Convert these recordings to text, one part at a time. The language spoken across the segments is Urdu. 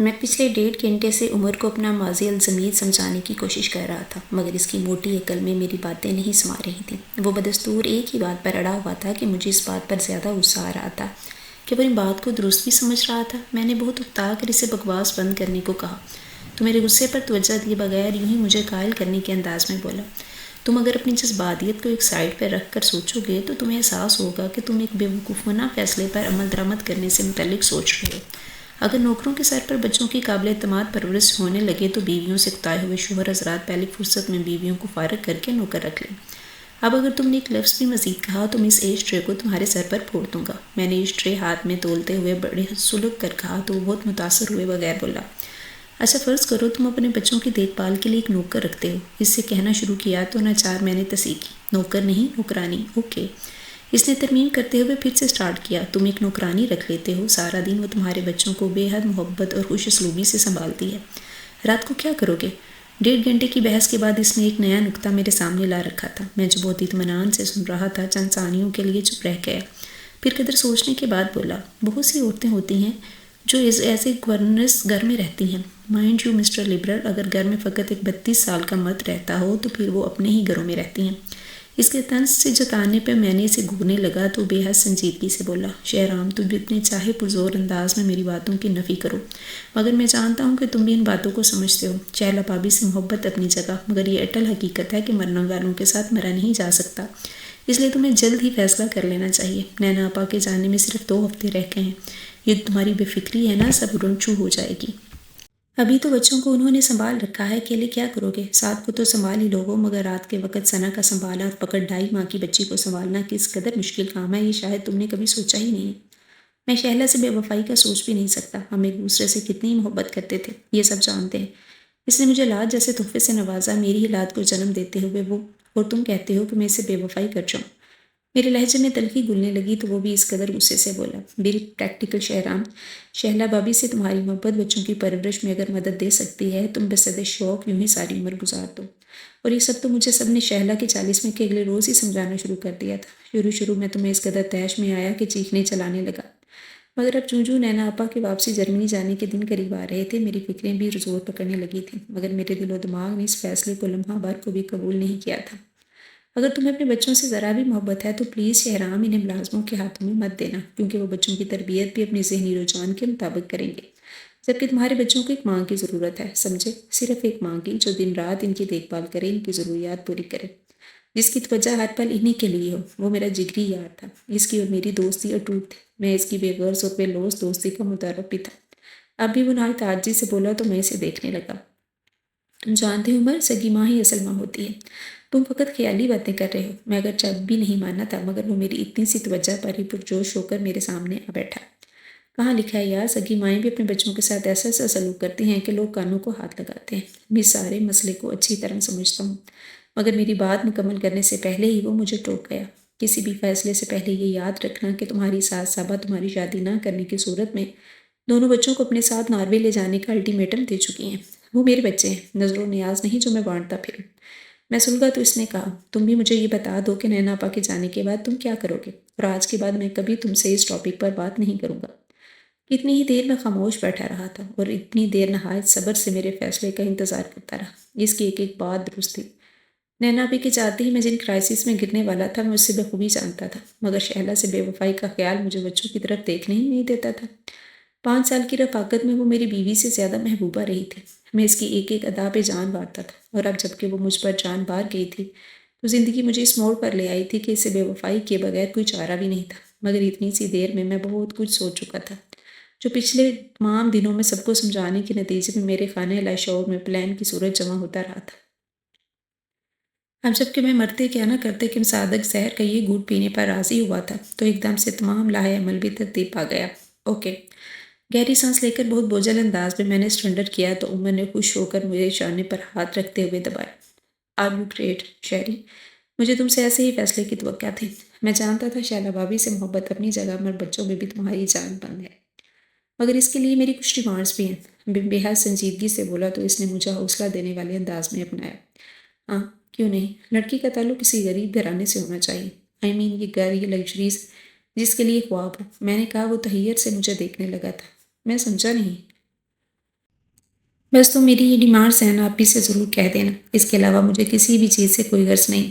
میں پچھلے 1.5 گھنٹے سے عمر کو اپنا ماضی الضمیر سمجھانے کی کوشش کر رہا تھا، مگر اس کی موٹی عقل میں میری باتیں نہیں سما رہی تھیں۔ وہ بدستور ایک ہی بات پر اڑا ہوا تھا کہ مجھے اس بات پر زیادہ غصہ آ رہا تھا کہ وہ ان بات کو درست بھی سمجھ رہا تھا۔ میں نے بہت اکتا کر اسے بکواس بند کرنے کو کہا تو میرے غصے پر توجہ دیے بغیر یوں ہی مجھے قائل کرنے کے انداز میں بولا، تم اگر اپنی جذباتیت کو ایک سائڈ پر رکھ کر سوچو گے تو تمہیں احساس ہوگا کہ تم ایک بے وقوفانہ فیصلے پر عمل درآمد کرنے سے متعلق سوچ رہے ہو۔ اگر نوکروں کے سر پر بچوں کی قابل اعتماد پرورش ہونے لگے تو بیویوں سے اکتائے ہوئے شوہر حضرات پہلی فرصت میں بیویوں کو فارغ کر کے نوکر رکھ لیں۔ اب اگر تم نے ایک لفظ بھی مزید کہا تو میں اس ایش ٹرے کو تمہارے سر پر پھوڑ دوں گا۔ میں نے ایش ٹرے ہاتھ میں تولتے ہوئے بڑے سلک کر کہا تو وہ بہت متاثر ہوئے بغیر بولا، اچھا فرض کرو تم اپنے بچوں کی دیکھ بھال کے لیے ایک نوکر رکھتے ہو۔ اس سے کہنا شروع کیا تو ناچار میں نے تصحیح کی، نوکر نہیں نوکرانی، اوکے۔ اس نے ترمیم کرتے ہوئے پھر سے سٹارٹ کیا، تم ایک نوکرانی رکھ لیتے ہو، سارا دن وہ تمہارے بچوں کو بے حد محبت اور خوش اسلوبی سے سنبھالتی ہے، رات کو کیا کرو گے؟ 1.5 گھنٹے کی بحث کے بعد اس نے ایک نیا نکتہ میرے سامنے لا رکھا تھا۔ میں جو بہت اطمینان سے سن رہا تھا چند ثانیوں کے لیے چپ رہ گیا، پھر قدر سوچنے کے بعد بولا، بہت سی عورتیں ہوتی ہیں جو ایسے گورنرس گھر میں رہتی ہیں۔ مائنڈ یو مسٹر لبرل، اگر گھر میں فقط ایک 32 سال کا مرد رہتا ہو تو پھر وہ اپنے ہی گھروں میں رہتی ہیں۔ اس کے طنز سے جتانے پہ میں نے اسے گھورنے لگا تو بے حد سنجیدگی سے بولا، شہرام تم بھی اتنے چاہے پرزور انداز میں میری باتوں کی نفی کرو، مگر میں جانتا ہوں کہ تم بھی ان باتوں کو سمجھتے ہو۔ شہلا بابی سے محبت اپنی جگہ، مگر یہ اٹل حقیقت ہے کہ مرنے والوں کے ساتھ مرا نہیں جا سکتا، اس لیے تمہیں جلد ہی فیصلہ کر لینا چاہیے۔ نینا آپا کے جانے میں صرف 2 ہفتے رہ گئے ہیں، یہ تمہاری بے فکری ہے نا سب رنچو ہو جائے گی۔ ابھی تو بچوں کو انہوں نے سنبھال رکھا ہے، اکیلے کیا کرو گے؟ ساتھ کو تو سنبھال ہی لوگو، مگر رات کے وقت ثنا کا سنبھالا اور پکڑ 2.5 ماہ کی بچی کو سنبھالنا کس قدر مشکل کام ہے یہ شاید تم نے کبھی سوچا ہی نہیں۔ میں شہلا سے بے وفائی کا سوچ بھی نہیں سکتا، ہم ایک دوسرے سے کتنی محبت کرتے تھے، یہ سب جانتے ہیں۔ اس نے مجھے لات جیسے تحفے سے نوازا، میری ہی لات کو جنم دیتے ہوئے وہ، اور تم کہتے ہو کہ میں اسے بے وفائی کر جاؤں۔ میرے لہجے میں تلخی گھلنے لگی تو وہ بھی اس قدر غصے سے بولا، ویری پریکٹیکل شہرام، شہلا بابی سے تمہاری محبت بچوں کی پرورش میں اگر مدد دے سکتی ہے تم بصد شوق یوں ہی ساری عمر گزار دو۔ اور یہ سب تو مجھے سب نے شہلا کے 40ویں کے اگلے روز ہی سمجھانا شروع کر دیا تھا۔ شروع میں تمہیں اس قدر طیش میں آیا کہ چیخنے چلانے لگا، مگر اب چوں نینا آپا کے واپسی جرمنی جانے کے دن قریب آ رہے تھے میری فکریں بھی زور پکڑنے لگی تھیں، مگر میرے دل و دماغ نے اس فیصلے کو لمحہ بھر کو بھی قبول نہیں کیا تھا۔ اگر تمہیں اپنے بچوں سے ذرا بھی محبت ہے تو پلیز شہرام انہیں ملازموں کے ہاتھوں میں مت دینا، کیونکہ وہ بچوں کی تربیت بھی اپنے ذہنی رجحان کے مطابق کریں گے، جبکہ تمہارے بچوں کو ایک ماں کی ضرورت ہے، سمجھے؟ صرف ایک ماں کی جو دن رات ان کی دیکھ بھال کرے، ان کی ضروریات پوری کرے، جس کی توجہ ہر پل انہی کے لیے ہو۔ وہ میرا جگری یار تھا، اس کی اور میری دوستی اٹوٹ تھی، میں اس کی بے غرض اور بے لوث دوستی کا متعارف بھی تھا۔ اب بھی وہ نہایت عاجزی سے بولا تو میں اسے دیکھنے لگا، تم جانتے ہو عمر، سگی ماں ہی اصل ماں ہوتی ہے، تم فقط خیالی باتیں کر رہے ہو۔ میں اگرچہ اب بھی نہیں ماننا تھا، مگر وہ میری اتنی سی توجہ پر ہی پرجوش ہو کر میرے سامنے آ بیٹھا۔ کہاں لکھا ہے یار، سگی مائیں بھی اپنے بچوں کے ساتھ ایسا سلوک کرتی ہیں کہ لوگ کانوں کو ہاتھ لگاتے ہیں۔ میں سارے مسئلے کو اچھی طرح سمجھتا ہوں، مگر میری بات مکمل کرنے سے پہلے ہی وہ مجھے ٹوک گیا۔ کسی بھی فیصلے سے پہلے یہ یاد رکھنا کہ تمہاری ساس صاحبہ تمہاری شادی نہ کرنے کی صورت میں دونوں بچوں کو اپنے ساتھ ناروے لے جانے کا الٹیمیٹم دے چکی ہیں۔ وہ میرے بچے ہیں، نظر و نیاز نہیں جو میں بانٹتا پھروں۔ میں سلگا تو اس نے کہا، تم بھی مجھے یہ بتا دو کہ نینا آپا کے جانے کے بعد تم کیا کرو گے، اور آج کے بعد میں کبھی تم سے اس ٹاپک پر بات نہیں کروں گا۔ کتنی ہی دیر میں خاموش بیٹھا رہا تھا اور اتنی دیر نہایت صبر سے میرے فیصلے کا انتظار کرتا رہا۔ اس کی ایک بات درست تھی، نینا آپی کے جاتے ہی میں جن کرائسس میں گرنے والا تھا میں اس سے بخوبی جانتا تھا، مگر شہلا سے بے وفائی کا خیال مجھے بچوں کی طرف دیکھنے ہی نہیں دیتا تھا۔ 5 سال کی رفاقت میں وہ میری بیوی سے زیادہ محبوبہ رہی تھی، میں اس کی ایک ادا پہ جان بارتا تھا، اور اب جبکہ وہ مجھ پر جان بار گئی تھی تو زندگی مجھے اس موڑ پر لے آئی تھی کہ اسے بے وفائی کیے بغیر کوئی چارہ بھی نہیں تھا۔ مگر اتنی سی دیر میں بہت کچھ سوچ چکا تھا، جو پچھلے تمام دنوں میں سب کو سمجھانے کے نتیجے میں میرے خانہ لاشعور میں پلان کی صورت جمع ہوتا رہا تھا۔ اب جب کہ میں مرتے کیا نہ کرتے کہ مصادق زہر کا یہ گھونٹ پینے پر راضی ہوا تھا تو ایک دم سے تمام لاہے عمل بھی ترتیب پا گیا۔ اوکے، گہری سانس لے کر بہت بوجھل انداز میں نے سرنڈر کیا تو عمر نے خوش ہو کر میرے شانے پر ہاتھ رکھتے ہوئے دبایا۔ آر یو گریٹ شہری، مجھے تم سے ایسے ہی فیصلے کی توقع تھی۔ میں جانتا تھا شہلا بابی سے محبت اپنی جگہ، مگر بچوں میں بھی تمہاری جان بند ہے، مگر اس کے لیے میری کچھ ڈیمانڈس بھی ہیں۔ بے حد سنجیدگی سے بولا تو اس نے مجھے حوصلہ دینے والے انداز میں اپنایا۔ ہاں کیوں نہیں، لڑکی کا تعلق کسی غریب گھرانے سے ہونا چاہیے، یہ گھر، یہ لگژریز جس کے لیے خواب ہو۔ میں نے کہا۔ وہ تحیر سے مجھے دیکھنے لگا تھا۔ میں سمجھا نہیں۔ بس تو میری یہ ڈیمانڈس ہیں نا، آپ ہی سے ضرور کہہ دینا، اس کے علاوہ مجھے کسی بھی چیز سے کوئی غرض نہیں۔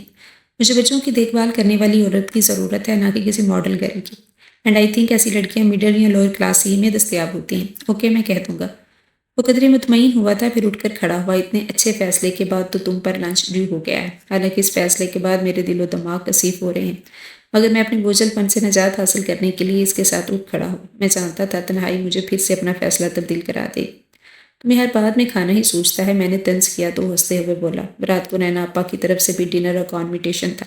مجھے بچوں کی دیکھ بھال کرنے والی عورت کی ضرورت ہے، نہ کہ کسی ماڈل گرل کی۔ اینڈ آئی تھنک ایسی لڑکیاں مڈل یا لوئر کلاس ہی میں دستیاب ہوتی ہیں۔ اوکے، میں کہہ دوں گا۔ وہ قدرے مطمئن ہوا تھا، پھر اٹھ کر کھڑا ہوا۔ اتنے اچھے فیصلے کے بعد تو تم پر لنچ ڈیو ہو گیا ہے۔ حالانکہ اس فیصلے کے بعد میرے دل و دماغ کثیف ہو رہے ہیں، مگر میں اپنے بوجھل پن سے نجات حاصل کرنے کے لیے اس کے ساتھ اٹھ کھڑا ہوں۔ میں جانتا تھا تنہائی مجھے پھر سے اپنا فیصلہ تبدیل کرا دے گی۔ تمہیں ہر بات میں کھانا ہی سوچتا ہے، میں نے طنز کیا تو وہ ہنستے ہوئے بولا۔ رات کو نینا آپا کی طرف سے بھی ڈنر اور انویٹیشن تھا،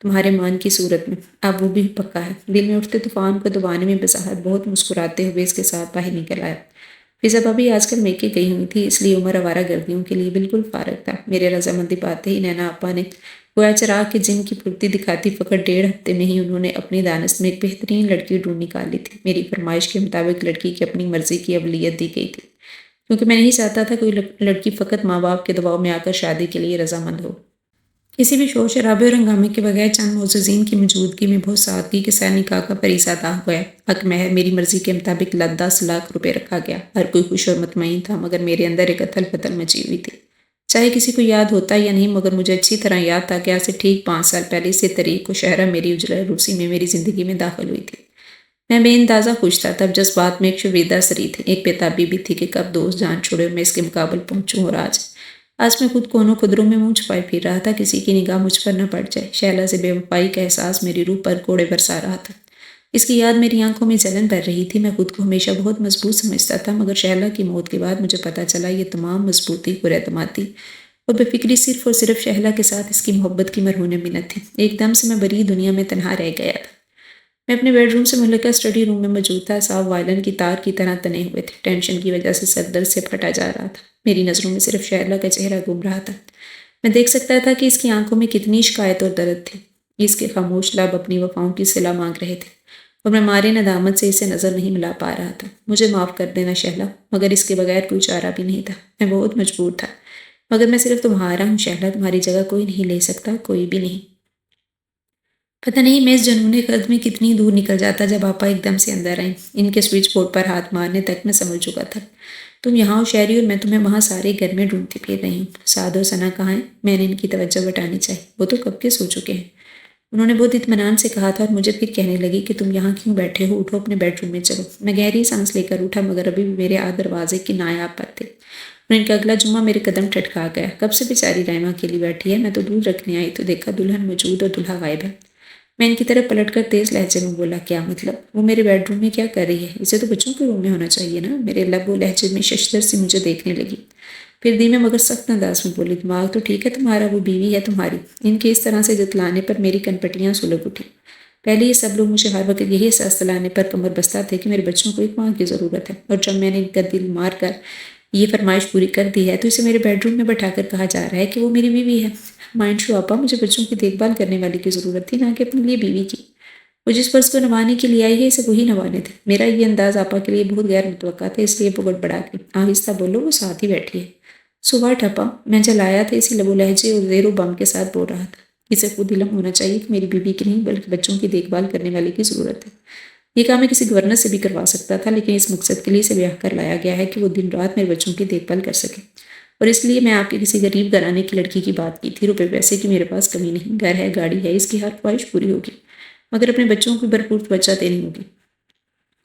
تمہارے مان کی صورت میں۔ اب وہ بھی پکا ہے۔ دل میں اٹھتے طوفان کو دبانے میں بظاہر بہت مسکراتے ہوئے اس کے ساتھ باہر نکل آیا۔ فضا بھابھی آج کل میکے گئی ہوئی تھی، اس لیے عمر آوارہ گردیوں کے لیے بالکل فارغ تھا۔ میرے رضامندی پاتے ہی نینا آپا نے گویا چراغ کے جن کی پھرتی دکھاتی فقط 1.5 ہفتے میں ہی انہوں نے اپنی دانست میں ایک بہترین لڑکی ڈھونڈ نکال لی تھی۔ میری فرمائش کے مطابق لڑکی کی اپنی مرضی کی اولویت دی گئی تھی، کیونکہ میں نہیں چاہتا تھا کوئی لڑکی فقط ماں باپ کے دباؤ میں آ کر شادی کے لیے رضامند ہو۔ کسی بھی شور شرابے اور ہنگامے کے بغیر چند معززین کی موجودگی میں بہت سادگی کے ساتھ نکاح کا فریضہ ادا ہوا۔ حق مہر میری مرضی کے مطابق 10 لاکھ روپے رکھا گیا۔ ہر کوئی خوش اور مطمئن تھا، مگر میرے اندر ایک اتھل پتھل مچی ہوئی تھی۔ چاہے کسی کو یاد ہوتا یا نہیں، مگر مجھے اچھی طرح یاد تھا کہ آج سے ٹھیک 5 سال پہلے اسی تاریخ کو شہرہ میری اجڑ عروسی میں میری زندگی میں داخل ہوئی تھی۔ میں بے اندازہ خوش تھا۔ تب جذبات میں ایک شوریدہ سری تھی، ایک بےتابی بھی تھی کہ کب دوست جان چھوڑے اور میں اس کے مقابل پہنچوں۔ اور آج میں خود کونوں خدروں میں منہ چھپائے پھر رہا تھا، کسی کی نگاہ مجھ پر نہ پڑ جائے۔ شہلا سے بے وفائی کا احساس میری روح پر کوڑے برسا رہا تھا۔ اس کی یاد میری آنکھوں میں جلن بھر رہی تھی۔ میں خود کو ہمیشہ بہت مضبوط سمجھتا تھا، مگر شہلا کی موت کے بعد مجھے پتہ چلا یہ تمام مضبوطی، پر اعتمادی اور بے فکری صرف اور صرف شہلا کے ساتھ اس کی محبت کی مرہون منت تھی۔ ایک دم سے میں بری دنیا میں تنہا رہ گیا تھا۔ میں اپنے بیڈ روم سے ملکہ اسٹڈی روم میں موجود تھا۔ صاحب وائلن کی تار کی طرح تنے ہوئے تھے، ٹینشن کی وجہ سے سر درد سے پھٹا جا رہا تھا۔ میری نظروں میں صرف شہلا کا چہرہ گھوم رہا تھا۔ میں دیکھ سکتا تھا کہ اس کی آنکھوں میں کتنی شکایت اور درد تھی۔ اس کے خاموش لب اپنی وفاؤں کی صلہ مانگ رہے تھے، اور میں مارے ندامت سے اسے نظر نہیں ملا پا رہا تھا۔ مجھے معاف کر دینا شہلا، مگر اس کے بغیر کوئی چارہ بھی نہیں تھا۔ میں بہت مجبور تھا، مگر میں صرف تمہارا ہوں شہلا، تمہاری جگہ کوئی نہیں لے سکتا، کوئی بھی نہیں۔ پتہ نہیں میں اس جنون قد میں کتنی دور نکل جاتا جب آپا ایک دم سے اندر آئیں۔ ان کے سوئچ بورڈ پر ہاتھ مارنے تک میں سمجھ چکا تھا۔ تم یہاں ہو شہری، اور میں تمہیں وہاں سارے گھر میں ڈھونڈتی پھر رہی ہوں۔ سعد اور ثنا کہاں ہیں؟ میں نے ان کی توجہ بٹانی چاہی۔ وہ تو کب کے سو چکے ہیں، انہوں نے بہت اطمینان سے کہا تھا، اور مجھے پھر کہنے لگی کہ تم یہاں کیوں بیٹھے ہو، اٹھو اپنے بیڈ روم میں چلو۔ میں گہری سانس لے کر اٹھا، مگر ابھی بھی میرے دروازے کی نایاب پر تھے، اور ان کا اگلا جمعہ میرے قدم ٹھٹکا گیا۔ کب سے بیچاری رحمہ اکیلی بیٹھی ہے؟ میں تو دودھ رکھنے آئی تو دیکھا دلہن موجود اور دلہا غائب ہے۔ میں ان کی طرف پلٹ کر تیز لہجے میں بولا، کیا مطلب؟ وہ میرے بیڈ روم میں کیا کر رہی ہے؟ اسے تو بچوں کے روم میں ہونا چاہیے نا۔ میرے لب و لہجے میں ششدر سی مجھے دیکھنے لگی، پھر دھیمے مگر سخت انداز میں بولی، دماغ تو ٹھیک ہے تمہارا، وہ بیوی ہے تمہاری۔ ان کے اس طرح سے جتلانے پر میری کنپٹیاں سلگ اٹھی۔ پہلے یہ سب لوگ مجھے ہر وقت یہی احساس دلانے پر کمر بستہ تھے کہ میرے بچوں کو ایک ماں کی ضرورت ہے، اور جب میں نے ان کا دل مار کر یہ فرمائش پوری کر دی ہے تو اسے میرے بیڈ روم میں بٹھا کر کہا جا رہا ہے کہ وہ میری بیوی ہے۔ مائنڈ شو آپا، مجھے بچوں کی دیکھ بھال کرنے والی کی ضرورت تھی، نہ کہ اپنے لیے بیوی کی۔ وہ جس فرض کو نبھانے کے لیے آئی ہے اسے وہی نبھانے تھے۔ میرا یہ انداز آپا کے لیے بہت غیر متوقع تھا، اس لیے وہ گڑبڑا گئی۔ آہستہ بولو، وہ ساتھ ہی بیٹھی ہے۔ سو واٹ آپا؟ میں جلایا تھا اسی لب و لہجے اور زیر و بم کے ساتھ بول رہا تھا۔ اسے خود علم ہونا چاہیے کہ میری بیوی کی نہیں بلکہ بچوں کی دیکھ بھال کرنے والے کی ضرورت ہے۔ یہ کام میں کسی گورنر سے بھی کروا سکتا تھا، لیکن اس مقصد کے لیے اسے بیاہ کر لایا گیا ہے کہ وہ دن رات میرے بچوں کی دیکھ بھال کر سکے، اور اس لیے میں آپ کے کسی غریب گھرانے کی لڑکی کی بات کی تھی۔ روپے پیسے کی میرے پاس کمی نہیں، گھر ہے، گاڑی ہے، اس کی ہر خواہش پوری ہوگی، مگر اپنے بچوں کو بھرپور توجہ دینی ہوگی۔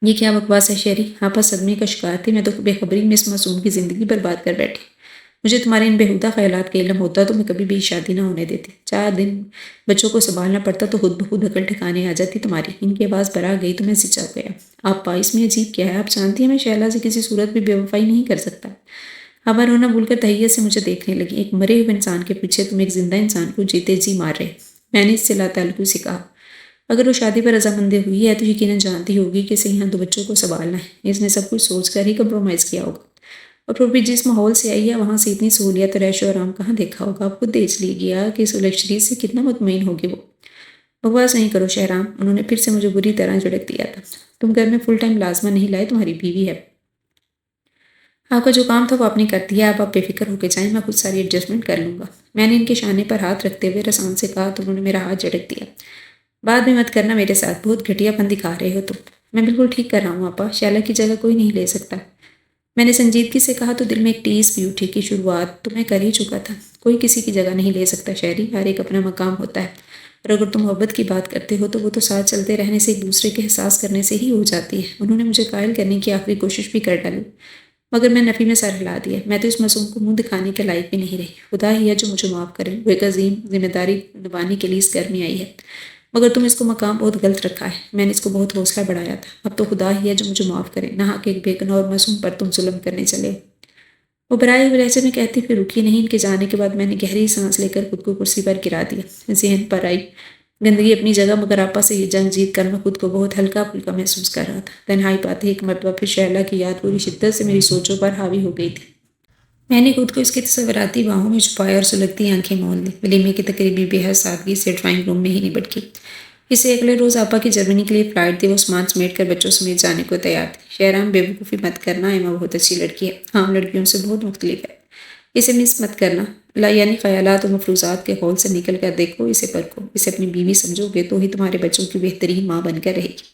یہ کیا بکواس ہے شہری؟ آپا صدمے کا شکار تھی۔ میں تو بے خبری میں اس معصوم کی زندگی برباد کر بیٹھی۔ مجھے تمہارے ان بیہودہ خیالات کا علم ہوتا تو میں کبھی بھی شادی نہ ہونے دیتی۔ 4 دن بچوں کو سنبھالنا پڑتا تو خود بخود عقل ٹھکانے آ جاتی تمہاری۔ ان کی آواز برا گئی تو میں سچا گیا۔ آپا، اس میں عجیب کیا ہے؟ آپ جانتی ہیں میں شہلا سے کسی صورت بھی بے وفائی نہیں کر سکتا۔ آپا رونا بھول کر تہیت سے مجھے دیکھنے لگی۔ ایک مرے ہوئے انسان کے پیچھے تم ایک زندہ انسان کو جیتے جی مار رہے۔ میں نے اس سے لا تعلقی سے کہا، اگر وہ شادی پر رضامند ہوئی ہے تو یقیناً جانتی ہوگی کہ اسے یہاں 2 بچوں کو سنبھالنا ہے۔ اس نے سب کچھ سوچ کر ہی کمپرومائز کیا ہوگا، اور پھر بھی جس ماحول سے آئی ہے وہاں سے اتنی سہولیت اور عیش و آرام کہاں دیکھا ہوگا۔ آپ خود دیکھ لیجیے کہ اس لگژری سے کتنا مطمئن ہوگی وہ۔ بکواس نہیں کرو شہرام، انہوں نے پھر سے مجھے بری طرح جھڑک دیا تھا۔ تم گھر میں فل ٹائم ملازمہ نہیں لائے، تمہاری بیوی ہے۔ آپ کا جو کام تھا وہ آپ نے کر دیا، آپ بے فکر ہو کے جائیں، میں خود ساری ایڈجسٹمنٹ کر لوں گا۔ میں نے ان کے شانے پر ہاتھ رکھتے ہوئے رسان سے کہا تو انہوں نے میرا ہاتھ جھٹک دیا۔ بعد میں مت کرنا میرے ساتھ، بہت گھٹیا پن دکھا رہے ہو تم۔ میں بالکل ٹھیک کر رہا ہوں آپا، شیلا کی جگہ کوئی نہیں لے سکتا۔ میں نے سنجیدگی سے کہا تو دل میں ایک ٹیس بھی اٹھی کہ شروعات تو میں کر ہی چکا تھا۔ کوئی کسی کی جگہ نہیں لے سکتا شہری، ہر ایک اپنا مقام ہوتا ہے، اور اگر تم محبت کی بات کرتے ہو تو وہ تو ساتھ چلتے رہنے سے، ایک دوسرے کے احساس کرنے سے ہی ہو جاتی ہے۔ انہوں نے مجھے قائل کرنے کی آخری کوشش بھی کر ڈالی، مگر میں نفی میں سر ہلا دیا۔ میں تو اس معصوم کو منہ دکھانے کے لائق بھی نہیں رہی۔ خدا ہی ہے جو مجھے معاف کرے، وہ ایک عظیم ذمہ داری نبھانے کے لیے اس گھر میں آئی ہے، مگر تم اس کو مقام بہت غلط رکھا ہے۔ میں نے اس کو بہت حوصلہ بڑھایا تھا، اب تو خدا ہی ہے جو مجھے معاف کرے، نہ کہ ایک بے گناہ اور معصوم پر تم ظلم کرنے چلے ہو۔ وہ برائے ہوئے لہجے میں کہتی پھر رکی نہیں۔ ان کے جانے کے بعد میں نے گہری سانس لے کر خود کو کرسی پر گرا دیا۔ ذہن پر آئی گندگی اپنی جگہ، مگر آپا سے یہ جنگ جیت کر میں خود کو بہت ہلکا پھلکا محسوس کر رہا تھا۔ تنہائی پاتے ایک مرتبہ پھر شہلا کی یاد پوری شدت سے میری سوچوں پر حاوی ہو گئی تھی۔ میں نے خود کو اس کی تصوراتی باہوں میں چھپایا اور سلگتی آنکھیں مول لی۔ ولیمے کی تقریبی بے حد سادگی سے ڈرائنگ روم میں ہی نبٹ گئی۔ اس سے اگلے روز آپا کی جرمنی کے لیے فلائٹ تھی۔ وہ سامان سمیٹ کر بچوں سمیت جانے کو تیار تھی۔ شہرام بے وقوفی مت کرنا، ایما بہت اچھی لڑکی ہے، عام لڑکیوں سے بہت مختلف ہے، اسے مس مت کرنا، یعنی خیالات و مفروضات کے خول سے نکل کر دیکھو، اسے پرکھو، اسے اپنی بیوی سمجھو گے تو ہی تمہارے بچوں کی بہترین ماں بن کر رہے گی،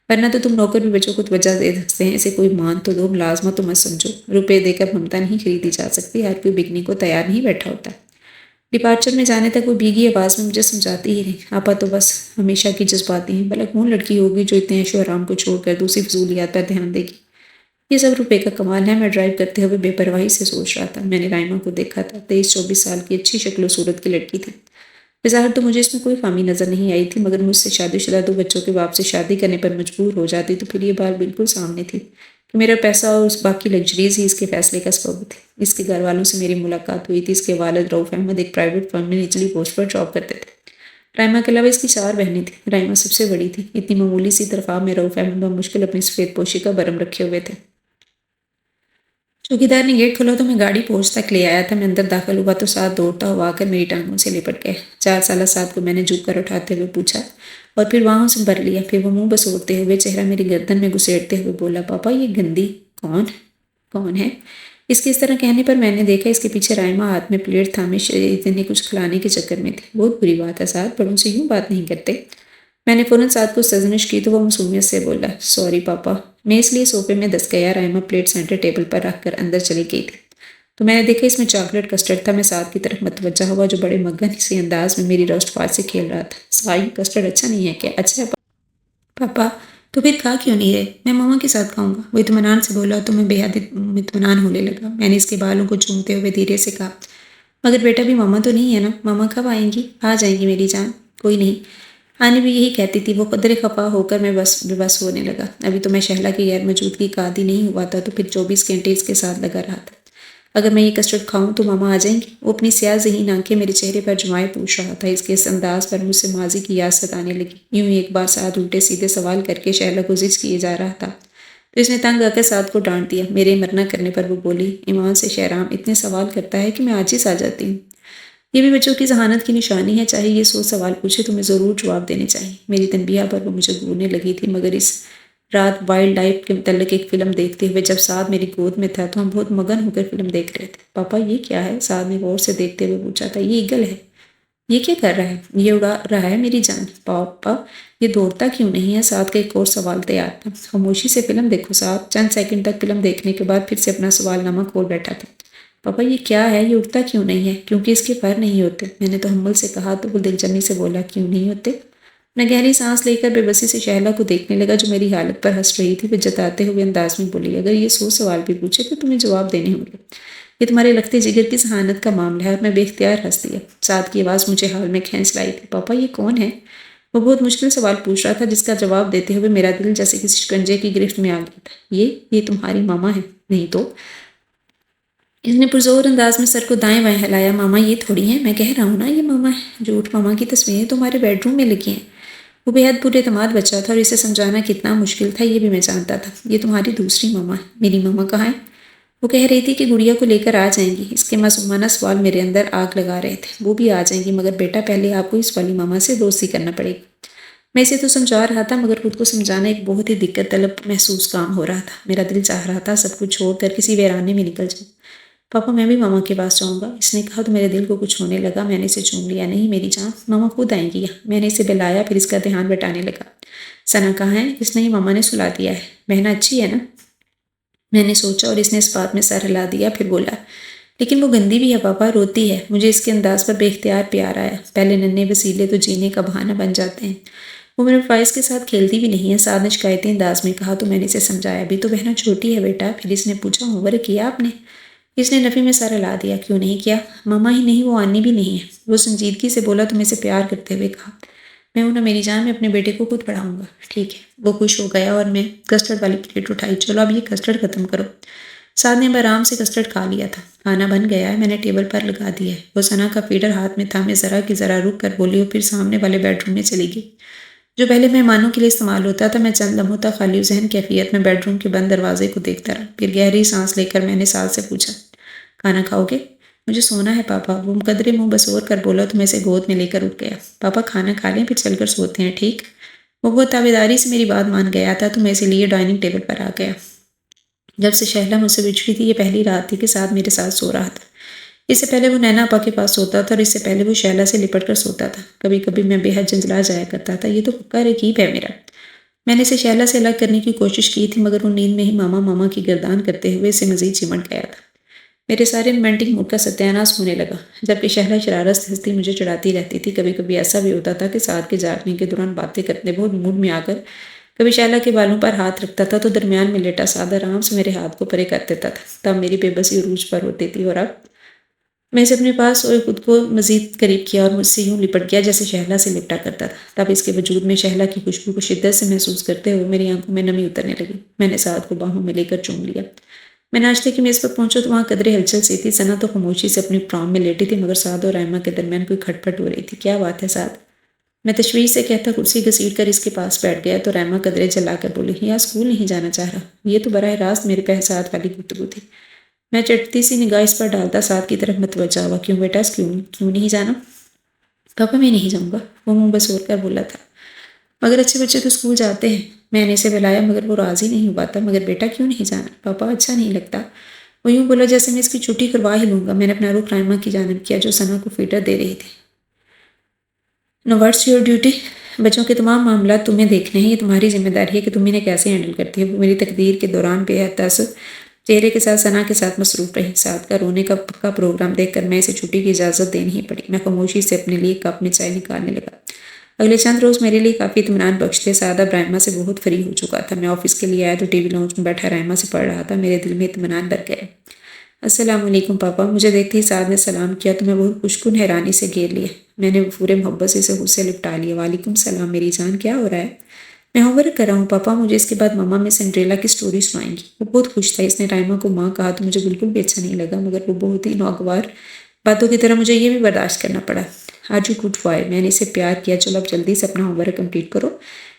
ورنہ تو تم نوکر بھی بچوں کو توجہ دے سکتے ہیں، اسے کوئی مان تو دو، ملازمت تو مت سمجھو۔ روپے دے کر ممتا نہیں خریدی جا سکتی، ہر کوئی بکنے کو تیار نہیں بیٹھا ہوتا۔ ڈپارچر میں جانے تک وہ بھیگی آواز میں مجھے سمجھاتی ہی رہی، آپا تو بس ہمیشہ کی جذباتی ہیں، بھلا کون لڑکی ہوگی جو اتنے عیش و آرام کو چھوڑ کر دوسری فضولیات پر دھیان دے گی۔ یہ سب روپے کا کمال ہے۔ میں ڈرائیو کرتے ہوئے بے پرواہی سے سوچ رہا تھا۔ میں نے رائما کو دیکھا تھا، 23-24 سال کی اچھی شکل و صورت کی لڑکی تھی۔ بظاہر تو مجھے اس میں کوئی خامی نظر نہیں آئی تھی، مگر مجھ سے شادی شدہ 2 بچوں کے باپ سے شادی کرنے پر مجبور ہو جاتی تو پھر یہ بات بالکل سامنے تھی کہ میرا پیسہ اور باقی لگژریز ہی اس کے فیصلے کا سبب تھی۔ اس کے گھر والوں سے میری ملاقات ہوئی تھی۔ اس کے والد رؤف احمد ایک پرائیویٹ فرم میں نچلی پوسٹ پر جاب کرتے تھے۔ رائما کے علاوہ اس کی 4 بہنیں تھیں۔ رائما سب سے بڑی تھی۔ اتنی معمولی سی تنخواہ میں رؤف احمد بمشکل اپنی سفید پوشی کا برم رکھے ہوئے تھے۔ چوکیدار نے گیٹ کھولا تو میں گاڑی پوچھ تک لے آیا تھا۔ میں اندر داخل ہوا تو ساتھ دوڑتا ہوا آ کر میری ٹانگوں سے لپٹ گئے۔ 4 سالہ ساتھ کو میں نے جھک کر اٹھاتے ہوئے پوچھا اور پھر وہاں سے بھر لیا۔ پھر وہ منہ بسوڑتے ہوئے چہرہ میری گردن میں گھسیٹتے ہوئے بولا، پاپا یہ گندی کون ہے؟ اس کے اس طرح کہنے پر میں نے دیکھا اس کے پیچھے رائما ہاتھ میں پلیٹ تھامے اتنے کچھ کھلانے کے چکر میں تھی۔ بہت بری بات ہے ساتھ، بڑوں سے یوں بات نہیں کرتے۔ میں نے فوراً ساتھ کو سرزنش کی تو وہ معصومیت سے بولا، سوری پاپا۔ میں اس لیے صوفے میں دس گیا۔ رائما پلیٹ سینٹر ٹیبل پر رکھ کر اندر چلی گئی تھی تو میں نے دیکھا اس میں چاکلیٹ کسٹرڈ تھا۔ میں ساتھ کی طرف متوجہ ہوا جو بڑے مگن سے انداز میں میری روسٹ پاٹ سے کھیل رہا تھا۔ سائی کسٹرڈ اچھا نہیں ہے کیا؟ اچھا ہے پاپا۔ تو پھر کھا کیوں نہیں رہے؟ میں ماما کے ساتھ کھاؤں گا، وہ اطمینان سے بولا تو میں بے حد اطمینان ہونے لگا۔ میں نے اس کے بالوں کو چومتے ہوئے دھیرے سے کہا، مگر بیٹا بھی ماما تو نہیں ہے نا؟ ماما کب آئیں گی؟ آ جائیں گی میری جان، کوئی نہیں، آنے بھی یہی کہتی تھی۔ وہ قدرے خفا ہو کر میں بے بس ہونے لگا۔ ابھی تو میں شہلا کی غیر موجودگی کا عادی نہیں ہوا تھا تو پھر 24 گھنٹے اس کے ساتھ لگا رہا تھا۔ اگر میں یہ کسٹرڈ کھاؤں تو ماما آ جائیں گی؟ وہ اپنی سیاہ ذہین آنکھیں میرے چہرے پر جمائے پوچھ رہا تھا۔ اس کے اس انداز پر مجھ سے ماضی کی یاد ستانے لگی۔ یوں ہی ایک بار ساتھ الٹے سیدھے سوال کر کے شہلا کو زج کیے جا رہا تھا تو اس نے تنگ آ کر ساتھ کو ڈانٹ دیا۔ میرے مرنا کرنے پر وہ بولی، ایمان سے شہرام اتنے سوال کرتا ہے کہ میں عاجز آ جاتی ہوں۔ یہ بھی بچوں کی ذہانت کی نشانی ہے، چاہے یہ 100 سوال پوچھے تو میں ضرور جواب دینے چاہیے۔ میری تنبیہ پر وہ مجھے گھورنے لگی تھی، مگر اس رات وائلڈ لائف کے متعلق ایک فلم دیکھتے ہوئے جب سعد میری گود میں تھا تو ہم بہت مگن ہو کر فلم دیکھ رہے تھے۔ پاپا یہ کیا ہے؟ سعد نے غور سے دیکھتے ہوئے پوچھا تھا۔ یہ ایگل ہے۔ یہ کیا کر رہا ہے؟ یہ اڑا رہا ہے میری جان۔ پاپا یہ دوڑتا کیوں نہیں ہے؟ سعد کا ایک اور سوال تیار تھا۔ خاموشی سے فلم دیکھو سعد۔ چند سیکنڈ تک فلم دیکھنے کے بعد پھر سے اپنا سوال نامہ کھول بیٹھا تھا۔ پاپا یہ کیا ہے؟ یہ اٹھتا کیوں نہیں ہے؟ کیونکہ اس کے پر نہیں ہوتے۔ میں نے تحمل سے کہا تو وہ دلجمی سے بولا، کیوں نہیں ہوتے؟ میں گہری سانس لے کر بے بسی سے شہلا کو دیکھنے لگا جو میری حالت پر ہنس رہی تھی۔ وہ جتاتے ہوئے انداز میں بولی، اگر یہ 100 سوال بھی پوچھے تو تمہیں جواب دینے ہوں گے۔ یہ تمہارے لگتے جگر کی ذہانت کا معاملہ ہے۔ میں بے اختیار ہنس دیا۔ سعد کی آواز مجھے حال میں کھینچ لائی تھی، پاپا یہ کون ہے؟ وہ بہت مشکل سوال پوچھ رہا تھا جس کا جواب دیتے ہوئے میرا دل جیسے کسی شکنجے کی گرفت میں آ گیا تھا۔ یہ تمہاری ماما ہے؟ نہیں تو؟ اس نے پرزور انداز میں سر کو دائیں بائیں ہلایا۔ ماما یہ تھوڑی ہیں، میں کہہ رہا ہوں نا یہ ماما ہے۔ جھوٹ، ماما کی تصویریں تمہارے بیڈ روم میں لگی ہیں۔ وہ بے حد پر اعتماد بچہ تھا اور اسے سمجھانا کتنا مشکل تھا یہ بھی میں جانتا تھا۔ یہ تمہاری دوسری ماما ہے۔ میری ماما کہاں ہے؟ وہ کہہ رہی تھی کہ گڑیا کو لے کر آ جائیں گی۔ اس کے معصومانہ سوال میرے اندر آگ لگا رہے تھے۔ وہ بھی آ جائیں گی، مگر بیٹا پہلے آپ کو اس والی ماما سے دوستی کرنا پڑے گی۔ میں اسے تو سمجھا رہا تھا مگر خود کو سمجھانا ایک بہت ہی دقت طلب محسوس کام ہو رہا تھا۔ میرا دل چاہ رہا تھا سب کچھ چھوڑ کر کسی ویرانے میں نکل جاؤں۔ پاپا میں بھی ماما کے پاس جاؤں گا، اس نے کہا تو میرے دل کو کچھ ہونے لگا۔ میں نے اسے چوم لیا۔ نہیں میری جان، ماما خود آئیں گی یہاں۔ میں نے اسے بلایا، پھر اس کا دھیان بٹانے لگا۔ ثنا کہاں ہے؟ اس نے ماما نے سلا دیا ہے۔ بہنا اچھی ہے نا؟ میں نے سوچا اور اس نے اس بات میں سر ہلا دیا، پھر بولا، لیکن وہ گندی بھی ہے پاپا، روتی ہے۔ مجھے اس کے انداز پر بے اختیار پیار آیا۔ پہلے ننھے وسیلے تو جینے کا بہانہ بن جاتے ہیں۔ وہ میرے فائز کے ساتھ کھیلتی بھی نہیں ہے، سعد نے شکایتی انداز میں کہا۔ تو میں نے اسے سمجھایا بھی تو بہنا چھوٹی ہے بیٹا۔ پھر اس نے پوچھا، ہوم ورک کیا آپ نے؟ اس نے نفی میں سر ہلا دیا، کیوں نہیں کیا؟ ماما ہی نہیں، وہ آنی بھی نہیں ہے۔ وہ سنجیدگی سے بولا تو میں اسے پیار کرتے ہوئے کہا، میں ہوں نا میری جان، میں اپنے بیٹے کو خود پڑھاؤں گا۔ ٹھیک ہے۔ وہ خوش ہو گیا اور میں کسٹرڈ والی پلیٹ اٹھائی۔ چلو اب یہ کسٹرڈ ختم کرو۔ سعد نے آرام سے کسٹرڈ کھا لیا تھا۔ کھانا بن گیا ہے، میں نے ٹیبل پر لگا دیا ہے۔ وہ ثنا کا فیڈر ہاتھ میں تھا، میں ذرا کی ذرا رک کر بولی اور پھر سامنے والے بیڈ روم میں چلی گئی، جو پہلے مہمانوں کے لیے استعمال ہوتا تھا۔ میں چند لمحوں تک خالی ذہن کیفیت میں بیڈ روم کے بند دروازے کو دیکھتا رہا۔ پھر گہری سانس لے کر میں نے سعد سے پوچھا، کھانا کھاؤ گے؟ مجھے سونا ہے پاپا۔ وہ قدرے منہ بسور کر بولا تو میں اسے گود میں لے کر اٹھ گیا۔ پاپا کھانا کھا لیں، پھر چل کر سوتے ہیں، ٹھیک؟ وہ بہت تابعداری سے میری بات مان گیا تھا تو میں اسی لیے ڈائننگ ٹیبل پر آ گیا۔ جب سے شہلا مجھ سے بچھڑی تھی، یہ پہلی رات تھی کہ سعد میرے ساتھ سو رہا تھا۔ اس سے پہلے وہ نینا آپا کے پاس سوتا تھا اور اس سے پہلے وہ شہلا سے لپٹ کر سوتا تھا۔ کبھی کبھی میں بے حد جنجلا جایا کرتا تھا، یہ تو پکا رقیب ہے میرا۔ میں نے اسے شہلا سے الگ کرنے کی کوشش کی تھی، مگر وہ نیند میں ہی ماما ماما کی گردان کرتے ہوئے اسے مزید چمٹ گیا تھا۔ میرے سارے رومانٹک موڈ کا ستیاناش ہونے لگا، جبکہ شہلا شرارت سے ہنستی مجھے چڑھاتی رہتی تھی۔ کبھی کبھی ایسا بھی ہوتا تھا کہ سعد کے جاگنے کے دوران باتیں کرتے بہت موڈ میں آ کر کبھی شہلا کے بالوں پر ہاتھ رکھتا تھا تو درمیان میں لیٹا سعد آرام سے میرے ہاتھ کو پرے کر دیتا تھا۔ تب میری بے بسی عروج پر ہوتی تھی اور اب میں اسے اپنے پاس سوئے خود کو مزید قریب کیا اور مجھ سے یوں لپٹ گیا جیسے شہلا سے لپٹا کرتا تھا۔ تب اس کے وجود میں شہلا کی خوشبو کو شدت سے محسوس کرتے ہوئے میری آنکھوں میں نمی اترنے لگی۔ میں نے سعد کو باہوں میں لے کر چوم لیا۔ میں ناشتے کی میز پر پہنچا تو وہاں قدرے ہلچل سی تھی۔ ثنا تو خاموشی سے اپنی پرام میں لیٹی تھی، مگر سعد اور رائمہ کے درمیان کوئی کھٹ پٹ ہو رہی تھی۔ کیا بات ہے سعد؟ میں تشویش سے کہتا کرسی گھسیٹ کر اس کے پاس بیٹھ گیا تو رائمہ قدرے چلا کر بولی، یا اسکول نہیں جانا چاہ رہا؟ یہ تو براہ راست میرے پہ احساس والی گفتگو تھی۔ میں چٹتی سی نگاہ اس پر ڈالتا سعد کی طرف متوجہ ہوا۔ کیوں بیٹا، کیوں نہیں جانا؟ پاپا میں نہیں جاؤں گا، وہ منہ بسور کر بولا تھا۔ مگر اچھے بچے تو اسکول جاتے ہیں۔ میں نے اسے بلایا مگر وہ راضی نہیں ہوا تھا۔ مگر بیٹا کیوں نہیں جانا؟ پاپا اچھا نہیں لگتا۔ وہ یوں بولا جیسے میں اس کی چھٹی کروا ہی لوں گا۔ میں نے اپنا رخ رائمہ کی جانب کیا جو ثنا کو فیڈر دے رہی تھی۔ No what's your duty? بچوں کے تمام معاملات تمہیں دیکھنے ہیں، یہ تمہاری ذمہ داری ہے کہ تم انہیں کیسے ہینڈل کرتی ہو۔ وہ میری تقدیر کے دوران بے حد تأثر چہرے کے ساتھ ثنا کے ساتھ مصروف رہی۔ سعد کا رونے کا پکا پروگرام دیکھ کر میں اسے چھٹی کی اجازت دے نہیں پڑی۔ میں خاموشی سے اپنے لیے کپ میں چائے نکالنے لگا۔ اگلے چند روز میرے لیے کافی اطمینان بخش تھے۔ سعد اب رائمہ سے بہت فری ہو چکا تھا۔ میں آفس کے لیے آیا تو ٹی وی لاؤنج میں بیٹھا رائمہ سے پڑھ رہا تھا۔ میرے دل میں اطمینان بھر گیا۔ السلام علیکم پاپا۔ مجھے دیکھتے ہی سعد نے سلام کیا تو میں بہت خوشکن حیرانی سے گھیر لیا۔ میں نے پورے محبت سے اسے خود سے لپٹا لیا۔ وعلیکم السلام میری جان، کیا ہو رہا ہے؟ میں ہوم ورک کر رہا ہوں پاپا، مجھے اس کے بعد ماما میں سنڈریلا کی سٹوری سنائیں گی۔ وہ بہت خوش تھا۔ اس نے رائمہ کو ماں کہا تو مجھے بالکل بھی اچھا نہیں لگا، مگر وہ بہت ہی ناگوار باتوں کی طرح مجھے یہ بھی برداشت کرنا پڑا۔ آج یو گڈ بوائے، میں نے اسے پیار کیا۔ چلو اب جلدی سے اپنا ہوم ورک کمپلیٹ کرو۔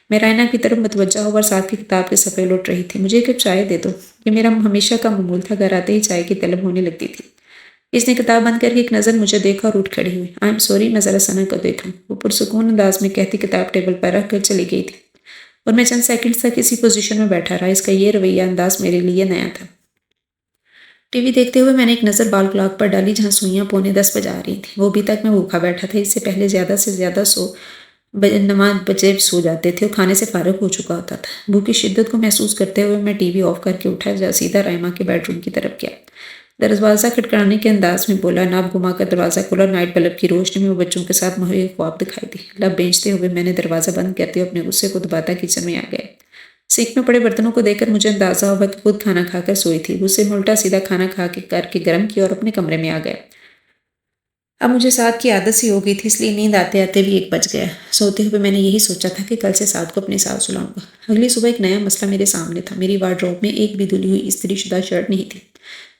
میں رائنا کی طرف متوجہ ہوا اور ساتھ کی کتاب کے صفحے لوٹ رہی تھی۔ مجھے ایک کپ چائے دے دو، یہ میرا ہمیشہ کا معمول تھا۔ گھر آتے ہی چائے کی طلب ہونے لگتی تھی۔ اس نے کتاب بند کر کے ایک نظر مجھے دیکھا اور اٹھ کھڑی ہوئی۔ آئی ایم سوری، میں ذرا ثنا کو دیکھ لوں۔ وہ پرسکون انداز میں کہتی کتاب ٹیبل پر رکھ کر چلی گئی تھی اور میں چند سیکنڈز تک اسی پوزیشن میں بیٹھا رہا۔ اس کا یہ رویہ انداز میرے لیے نیا تھا۔ ٹی وی دیکھتے ہوئے میں نے ایک نظر بال کلاک پر ڈالی جہاں سوئیاں 9:45 بجا رہی تھیں۔ وہ ابھی تک میں بھوکا بیٹھا تھا۔ اس سے پہلے زیادہ سے زیادہ 9 بجے سو جاتے تھے اور کھانے سے فارغ ہو چکا ہوتا تھا۔ بھوک کی شدت کو محسوس کرتے ہوئے میں ٹی وی آف کر کے اٹھا، سیدھا رائمہ کے بیڈ روم کی طرف گیا۔ دروازہ کھٹکھٹانے کے انداز میں بولا، ناپ گھما کر دروازہ کھولا۔ نائٹ بلب کی روشنی میں وہ بچوں کے ساتھ محو خواب دکھائی دی۔ لب بھینچتے ہوئے میں نے دروازہ بند کرتے ہوئے اپنے غصے کو دباتا کچن میں آ گیا۔ سنک میں پڑے برتنوں کو دیکھ کر مجھے اندازہ ہوا کہ خود کھانا کھا کر سوئی تھی۔ غصے میں الٹا سیدھا کھانا کر کے گرم کیا اور اپنے کمرے میں آ گیا۔ اب مجھے سعد کی عادت سی ہو گئی تھی، اس لیے نیند آتے آتے بھی 1 بج گیا۔ سوتے ہوئے میں نے یہی سوچا تھا کہ کل سے سعد کو اپنے ساتھ سلاؤں گا۔ اگلی صبح ایک نیا مسئلہ میرے سامنے تھا۔ میری وارڈروب میں ایک بھی دھلی ہوئی استری شدہ شرٹ نہیں تھی۔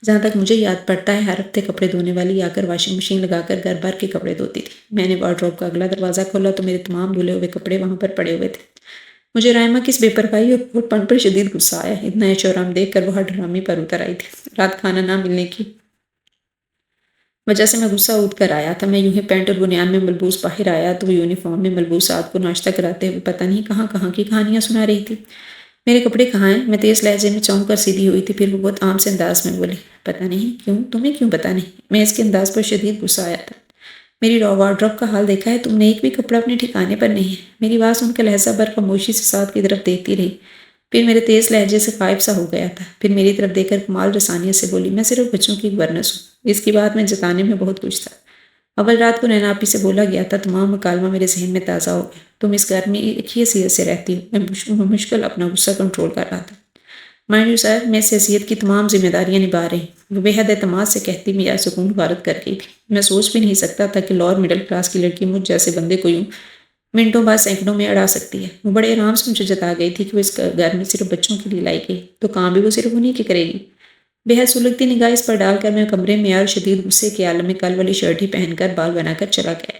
جہاں تک مجھے یاد پڑتا ہے، ہر ہفتے کپڑے دھونے والی آ کر واشنگ مشین لگا کر گھر بھر کے کپڑے دھوتی تھی۔ میں نے وارڈروب کا اگلا دروازہ کھولا تو میرے تمام دھلے ہوئے کپڑے وہاں پر پڑے ہوئے تھے۔ مجھے رائمہ کی اس بے پرواہی اور پھوٹ پن پر شدید غصہ آیا۔ اتنا عیش و آرام دیکھ کر وہ ہر ڈرامی پر اتر آئی تھی۔ رات کھانا نہ ملنے کی وجہ سے میں غصہ اٹھ کر آیا تھا۔ میں یوں ہی پینٹ اور بنیان میں ملبوس باہر آیا تو وہ یونیفارم میں ملبوس سعد کو ناشتہ کراتے ہوئے پتہ نہیں کہاں کہاں کی کہانیاں سنا رہی تھی۔ میرے کپڑے کہاں ہیں؟ میں تیز لہجے میں چونک کر سیدھی ہوئی تھی۔ پھر وہ بہت عام سے انداز میں بولی، پتہ نہیں کیوں، تمہیں کیوں پتہ نہیں؟ میں اس کے انداز پر شدید غصہ آیا تھا۔ میری وارڈروب کا حال دیکھا ہے تم نے؟ ایک بھی کپڑا اپنے ٹھکانے پر نہیں ہے۔ میری بات سن کر لہجہ بھر خاموشی سے سعد کی طرف دیکھتی رہی۔ پھر میرے تیز لہجے سے غائب سا ہو گیا تھا۔ پھر میری طرف دیکھ کر کمال رسانیت سے بولی، میں صرف بچوں کی گورننس ہوں۔ اس کی بات میں جتانے میں بہت کچھ تھا۔ اول رات کو نینا آپی سے بولا گیا تھا، تمام مکالمہ میرے ذہن میں تازہ ہو گیا۔ تم اس گھر میں ایک ہی حیثیت سے رہتی ہو۔ میں مشکل اپنا غصہ کنٹرول کر رہا تھا۔ مائنڈ یو سر، میں اس حیثیت کی تمام ذمہ داریاں نبھا رہی ہوں۔ وہ بے حد اعتماد سے کہتی میرا سکون غارت کر گئی تھی۔ میں سوچ بھی نہیں سکتا تھا کہ لوور مڈل کلاس کی لڑکی مجھ جیسے بندے کو یوں منٹوں بعد سینکڑوں میں اڑا سکتی ہے۔ وہ بڑے آرام سے مجھے جتا گئی تھی کہ وہ اس گھر میں صرف بچوں کے لیے لائی گئی، تو کام بھی وہ صرف انہیں کی کرے گی۔ بے حد سلگتی نگاہ اس پر ڈال کر میں کمرے میں اور شدید غصے کے عالم میں کل والی شرٹ ہی پہن کر بال بنا کر چلا گیا۔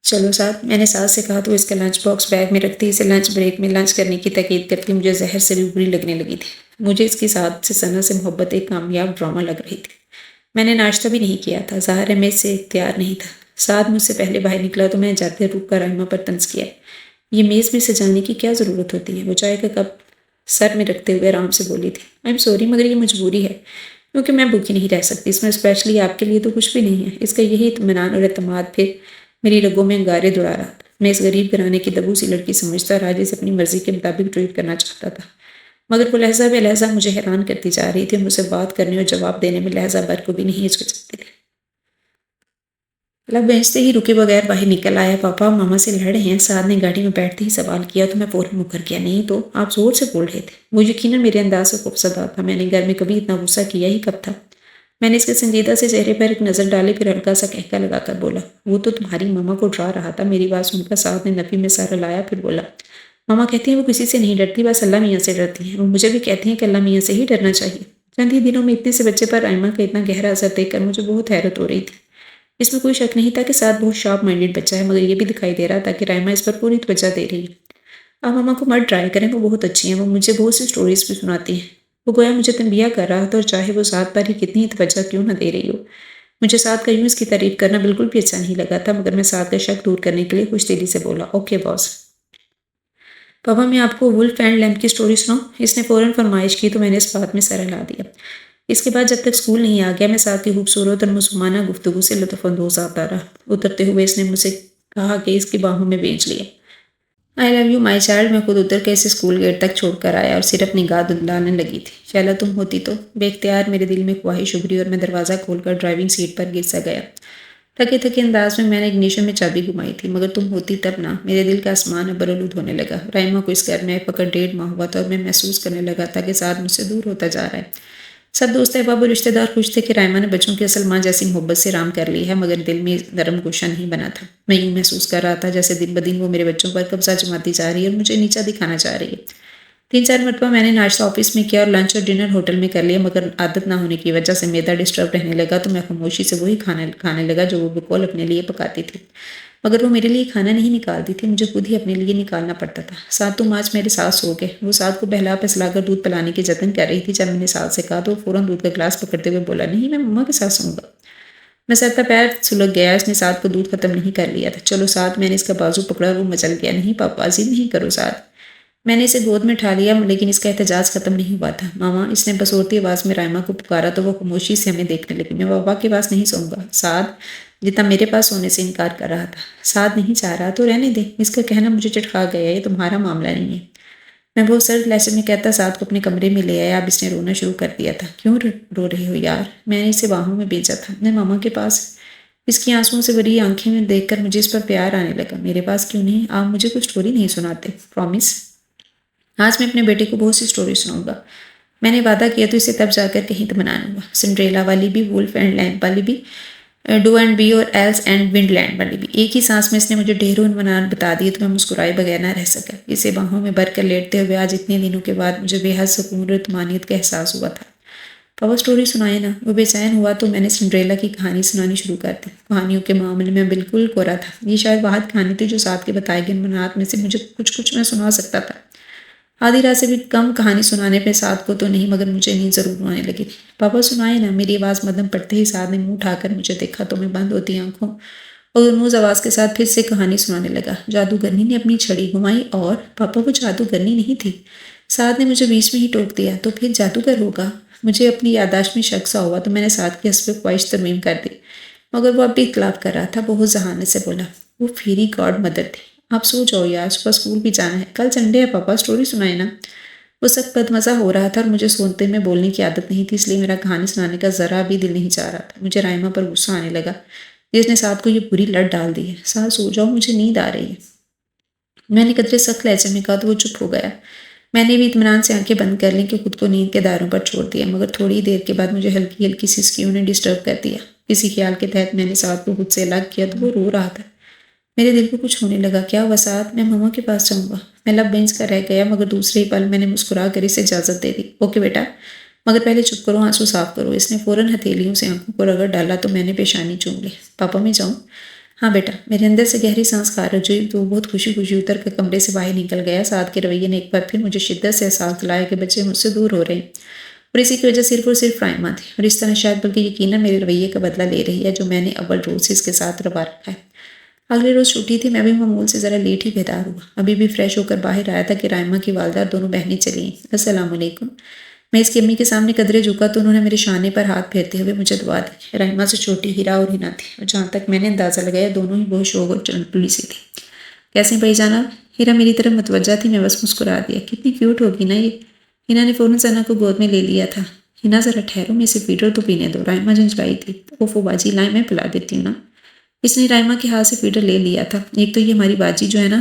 چلو ساتھ، میں نے ساس سے کہا تو اس کا لنچ باکس بیگ میں رکھتی اسے لنچ بریک میں لنچ کرنے کی تاکید کرتی مجھے زہر سے بھی بری لگنے لگی تھی۔ مجھے اس کی ساتھ سے ثنا سے محبت ایک کامیاب ڈرامہ لگ رہی تھی۔ میں نے ناشتہ بھی نہیں کیا تھا، ظاہر ہے میں اس سے اختیار نہیں تھا۔ سعد مجھ سے پہلے باہر نکلا تو میں جاتے رک کر رائمہ پر طنز کیا، یہ میز بھی سجانے کی کیا ضرورت ہوتی ہے؟ وہ چائے کا کپ سر میں رکھتے ہوئے آرام سے بولی تھی، آئی ایم سوری مگر یہ مجبوری ہے، کیونکہ میں بھوکی نہیں رہ سکتی۔ اس میں اسپیشلی آپ کے لیے تو کچھ بھی نہیں ہے۔ اس کا یہی اطمینان اور اعتماد پھر میری رگوں میں انگارے دوڑا رہا تھا۔ میں اس غریب گھرانے کی دبو سی لڑکی سمجھتا اور آج اسے اپنی مرضی کے مطابق ٹریٹ کرنا چاہتا تھا، مگر وہ لہجہ بے لہجہ مجھے حیران کرتی جا رہی تھی اور مجھ سے بات کرنے اور جواب دینے میں لہجہ بھر کو بھی نہیں ہچکچاتی تھی۔ لب بھینچتے ہی رکے بغیر باہر نکل آیا، پاپا ماما سے لڑ رہے ہیں؟ سعد نے گاڑی میں بیٹھتے ہی سوال کیا تو میں فوراً مکر گیا، نہیں تو آپ زور سے بول رہے تھے۔ وہ یقیناً میرے انداز سے خوفزدہ تھا، میں نے گھر میں کبھی اتنا غصہ کیا ہی کب تھا۔ میں نے اس کے سنجیدہ سے چہرے پر ایک نظر ڈالی، پھر ہلکا سا کہکا لگا کر بولا، وہ تو تمہاری ماما کو ڈرا رہا تھا۔ میری بات سن کر سعد نے نفی میں سر ہلایا، پھر بولا، ماما کہتی ہیں وہ کسی سے نہیں ڈرتی، بس اللہ میاں سے ڈرتی ہیں۔ وہ مجھے بھی کہتی ہیں کہ اللہ میاں سے ہی ڈرنا چاہیے۔ چند ہی دنوں میں اتنے سے بچے پر رائمہ کا اتنا گہرا اثر دیکھ کر مجھے بہت حیرت ہو رہی تھی۔ اس میں کوئی شک نہیں تھا کہ سعد بہت شارپ مائنڈڈ بچہ ہے، مگر یہ بھی دکھائی دے رہا تھا کہ رائمہ اس پر پوری توجہ دے رہی ہے۔ آپ ماما کو مت ٹرائی کریں، وہ بہت اچھی ہیں، وہ مجھے بہت سی سٹوریز بھی سناتی ہیں۔ وہ گویا مجھے تنبیہ کر رہا تھا، اور چاہے وہ سعد پر ہی کتنی توجہ کیوں نہ دے رہی ہو۔ مجھے سعد کا یوں اس کی تعریف کرنا بالکل بھی اچھا نہیں لگا تھا، مگر میں سعد کا شک دور کرنے کے لیے خوش دلی سے بولا، اوکے باس۔ پاپا میں آپ کو وولف اینڈ لیمپ کی سٹوری سناؤں؟ اس نے فوراً فرمائش کی تو میں نے اس بات میں سر ہلا دیا۔ اس کے بعد جب تک اسکول نہیں آ گیا میں سعد کی خوبصورت اور معصومانہ گفتگو سے لطف اندوز آتا رہا۔ اترتے ہوئے اس نے مجھ سے کہا کہ اس کی باہوں میں بیچ لیا۔ آئی لو یو مائی چائلڈ۔ میں خود اتر کے اسے اسکول گیٹ تک چھوڑ کر آیا اور صرف نگاہ دلانے لگی تھی۔ شیلا تم ہوتی تو؟ بے اختیار میرے دل میں خواہش ابھری اور میں دروازہ کھول کر ڈرائیونگ سیٹ پر گر سا گیا۔ تھکے تھکے انداز میں نے اگنیشن میں چابی گھمائی تھی، مگر تم ہوتی تب نہ۔ میرے دل کا آسمان ابرآلود ہونے لگا۔ رائمہ کو اس گھر میں فقط 1.5 ماہ ہوا تھا اور میں محسوس کرنے لگا تھا کہ سعد مجھ سے دور ہوتا جا رہا ہے۔ سب دوست احباب اور رشتہ دار خوش تھے کہ رائمہ نے بچوں کی اصل ماں جیسی محبت سے رام کر لی ہے، مگر دل میں نرم گوشہ نہیں بنا تھا۔ میں یوں محسوس کر رہا تھا جیسے دن بدن وہ میرے بچوں پر قبضہ جماتی جا رہی ہے اور مجھے نیچا دکھانا چاہ رہی ہے۔ 3-4 مرتبہ میں نے ناشتہ آفس میں کیا اور لنچ اور ڈنر ہوٹل میں کر لیا، مگر عادت نہ ہونے کی وجہ سے معدہ ڈسٹرب رہنے لگا تو میں خاموشی سے وہی کھانے لگا جو وہ بقول اپنے لیے پکاتی تھی، مگر وہ میرے لیے کھانا نہیں نکالتی تھی، مجھے خود ہی اپنے لیے نکالنا پڑتا تھا۔ سعد تم آج میرے ساتھ سو گئے۔ وہ سعد کو بہلا پھسلا کر دودھ پلانے کے جتن کر رہی تھی۔ جب میں نے سعد سے کہا تو وہ فوراً دودھ کا گلاس پکڑتے ہوئے بولا، نہیں میں مما کے ساتھ سوؤں گا۔ میں سر پیر سلگ گیا، اس نے سعد کو دودھ ختم نہیں کر لیا تھا۔ چلو سعد، میں نے اس کا بازو پکڑا اور وہ مچل گیا، نہیں پاپا ضد نہیں کرو سعد۔ میں نے اسے گود میں اٹھا لیا، لیکن اس کا احتجاج ختم نہیں ہوا تھا۔ ماما، اس نے بسورتی آواز میں رائمہ کو پکارا تو وہ خاموشی سے ہمیں دیکھنے لگی۔ میں پاپا کے پاس نہیں سوؤں گا۔ سعد جتنا میرے پاس سونے سے انکار کر رہا تھا۔ سعد نہیں چاہ رہا تو رہنے دے، اس کا کہنا مجھے چٹکا گیا، یہ تمہارا معاملہ نہیں ہے۔ میں بہت سرد لہجے میں کہتا سعد کو اپنے کمرے میں لے آیا۔ اب اس نے رونا شروع کر دیا تھا۔ کیوں رو رہے ہو یار؟ میں نے اسے باہوں میں بھیجا تھا اپنے ماما کے پاس۔ اس کی آنسوؤں سے بھری آنکھیں میں دیکھ کر مجھے اس پر پیار آنے لگا۔ میرے پاس کیوں نہیں؟ آپ مجھے کچھ سٹوری نہیں سناتے؟ پرومس؟ آج میں اپنے بیٹے کو بہت سی سٹوری سناؤں گا۔ میں نے وعدہ کیا تو اسے تب جا کر کہیں اطمینان ہوا۔ سنڈریلا والی بھی، وولف اینڈ لیمپ والی بھی، ڈو اینڈ بی اور ایلس اینڈ ونڈ لینڈ والی بھی۔ ایک ہی سانس میں اس نے مجھے ڈھیروں عنوان بتا دیے تو میں مسکرائے بغیر نہ رہ سکا۔ اسے باہوں میں بھر کر لیٹتے ہوئے آج اتنے دنوں کے بعد مجھے بے حد سکون اور اطمینانیت کا احساس ہوا تھا۔ پاپا سٹوری سنائے نا۔ وہ بے چین ہوا تو میں نے سنڈریلا کی کہانی سنانی شروع کر دی۔ کہانیوں کے معاملے میں بالکل کورا تھا۔ یہ شاید واحد کہانی تھی جو سعد کے بتائے گئے عنوانات میں سے مجھے کچھ میں سنا سکتا تھا۔ آدھی رات سے بھی کم کہانی سنانے پہ سعد کو تو نہیں، مگر مجھے نیند ضرور آنے لگی تھی۔ پاپا سنائے نا۔ میری آواز مدھم پڑتے ہی سعد نے منہ اٹھا کر مجھے دیکھا تو میں بند ہوتی آنکھوں اور غموز آواز کے ساتھ پھر سے کہانی سنانے لگا۔ جادوگرنی نے اپنی چھڑی گھمائی اور پاپا وہ جادوگرنی نہیں تھی۔ سعد نے مجھے بیچ میں ہی ٹوک دیا۔ تو پھر جادوگر ہوگا؟ مجھے اپنی یادداشت میں شک سا ہوا تو میں نے سعد کی حسب خواہش ترمیم کر دی، مگر وہ اب بھی اختلاف کر رہا تھا۔ بہت ذہانت سے بولا، وہ فیری گاڈ مدر تھی۔ آپ سو جاؤ یار، صبح اسکول بھی جانا ہے، کل سنڈے ہے پاپا، اسٹوری سنائے نا۔ وہ سخت بدمزہ ہو رہا تھا اور مجھے سنتے میں بولنے کی عادت نہیں تھی، اس لیے میرا کہانی سنانے کا ذرا بھی دل نہیں چاہ رہا تھا۔ مجھے رائمہ پر غصہ آنے لگا جس نے سعد کو یہ بری لت ڈال دی ہے۔ سعد سو جاؤ، مجھے نیند آ رہی ہے، میں نے قدرے سخت لہجے میں کہا تو وہ چپ ہو گیا۔ میں نے بھی اطمینان سے آنکھیں بند کر لیں کہ خود کو نیند کے دائروں پر چھوڑ دیا، مگر تھوڑی دیر کے بعد مجھے ہلکی ہلکی سسکیوں نے ڈسٹرب کر دیا۔ اسی خیال کے تحت میں نے سعد کو خود سے الگ کیا تو وہ رو رہا تھا۔ میرے دل کو کچھ ہونے لگا۔ کیا ہوا سعد؟ میں ماما کے پاس جاؤں گا۔ میں لب بینچ کر رہ گیا، مگر دوسرے ہی پل میں نے مسکرا کر اسے اجازت دے دی۔ اوکے بیٹا، مگر پہلے چپ کرو، آنسو صاف کرو۔ اس نے فوراً ہتھیلیوں سے آنکھوں کو رگڑ ڈالا تو میں نے پیشانی چوم لی۔ پاپا میں جاؤں؟ ہاں بیٹا۔ میرے اندر سے گہری سانس خارج ہوئی تو وہ بہت خوشی خوشی اتر کر کمرے سے باہر نکل گیا۔ سعد کے رویے نے ایک بار پھر مجھے شدت سے احساس دلایا کہ بچے مجھ سے دور ہو رہے ہیں، اور اسی کی وجہ صرف اور صرف رائمہ تھی، اور اس طرح شاید بلکہ یقیناً میرے رویے کا بدلہ لے رہی ہے جو میں نے اول روز سے اس کے ساتھ روا رکھا ہے۔ اگلے روز چھٹی تھی، میں بھی معمول سے ذرا لیٹ ہی بیدار ہوا۔ ابھی بھی فریش ہو کر باہر آیا تھا کہ رائمہ کی والدہ دونوں بہنیں چلی آئیں۔ السلام علیکم۔ میں اس کی امی کے سامنے قدرے جھکا تو انہوں نے میرے شانے پر ہاتھ پھیرتے ہوئے مجھے دعا دی۔ رائمہ سے چھوٹی ہیرا اور ہنا تھی، اور جہاں تک میں نے اندازہ لگایا دونوں ہی بہت شوق اور چنٹلی سی تھی۔ کیسے بھائی جانب؟ ہیرا میری طرف متوجہ تھی، میں بس مسکرا دیا۔ کتنی کیوٹ ہوگی نا یہ۔ ہنا نے فوراً ثنا کو گود میں لے لیا تھا۔ ہنا ذرا ٹھہرو، میں اسے فیڈر تو پینے دو، رائمہ جھنجھلائی تھی۔ اوفو باجی لائیں، میں پلا دیتی ہوں نا۔ اس نے رائمہ کے ہاتھ سے فیڈر لے لیا تھا۔ ایک تو یہ ہماری باجی جو ہے نا،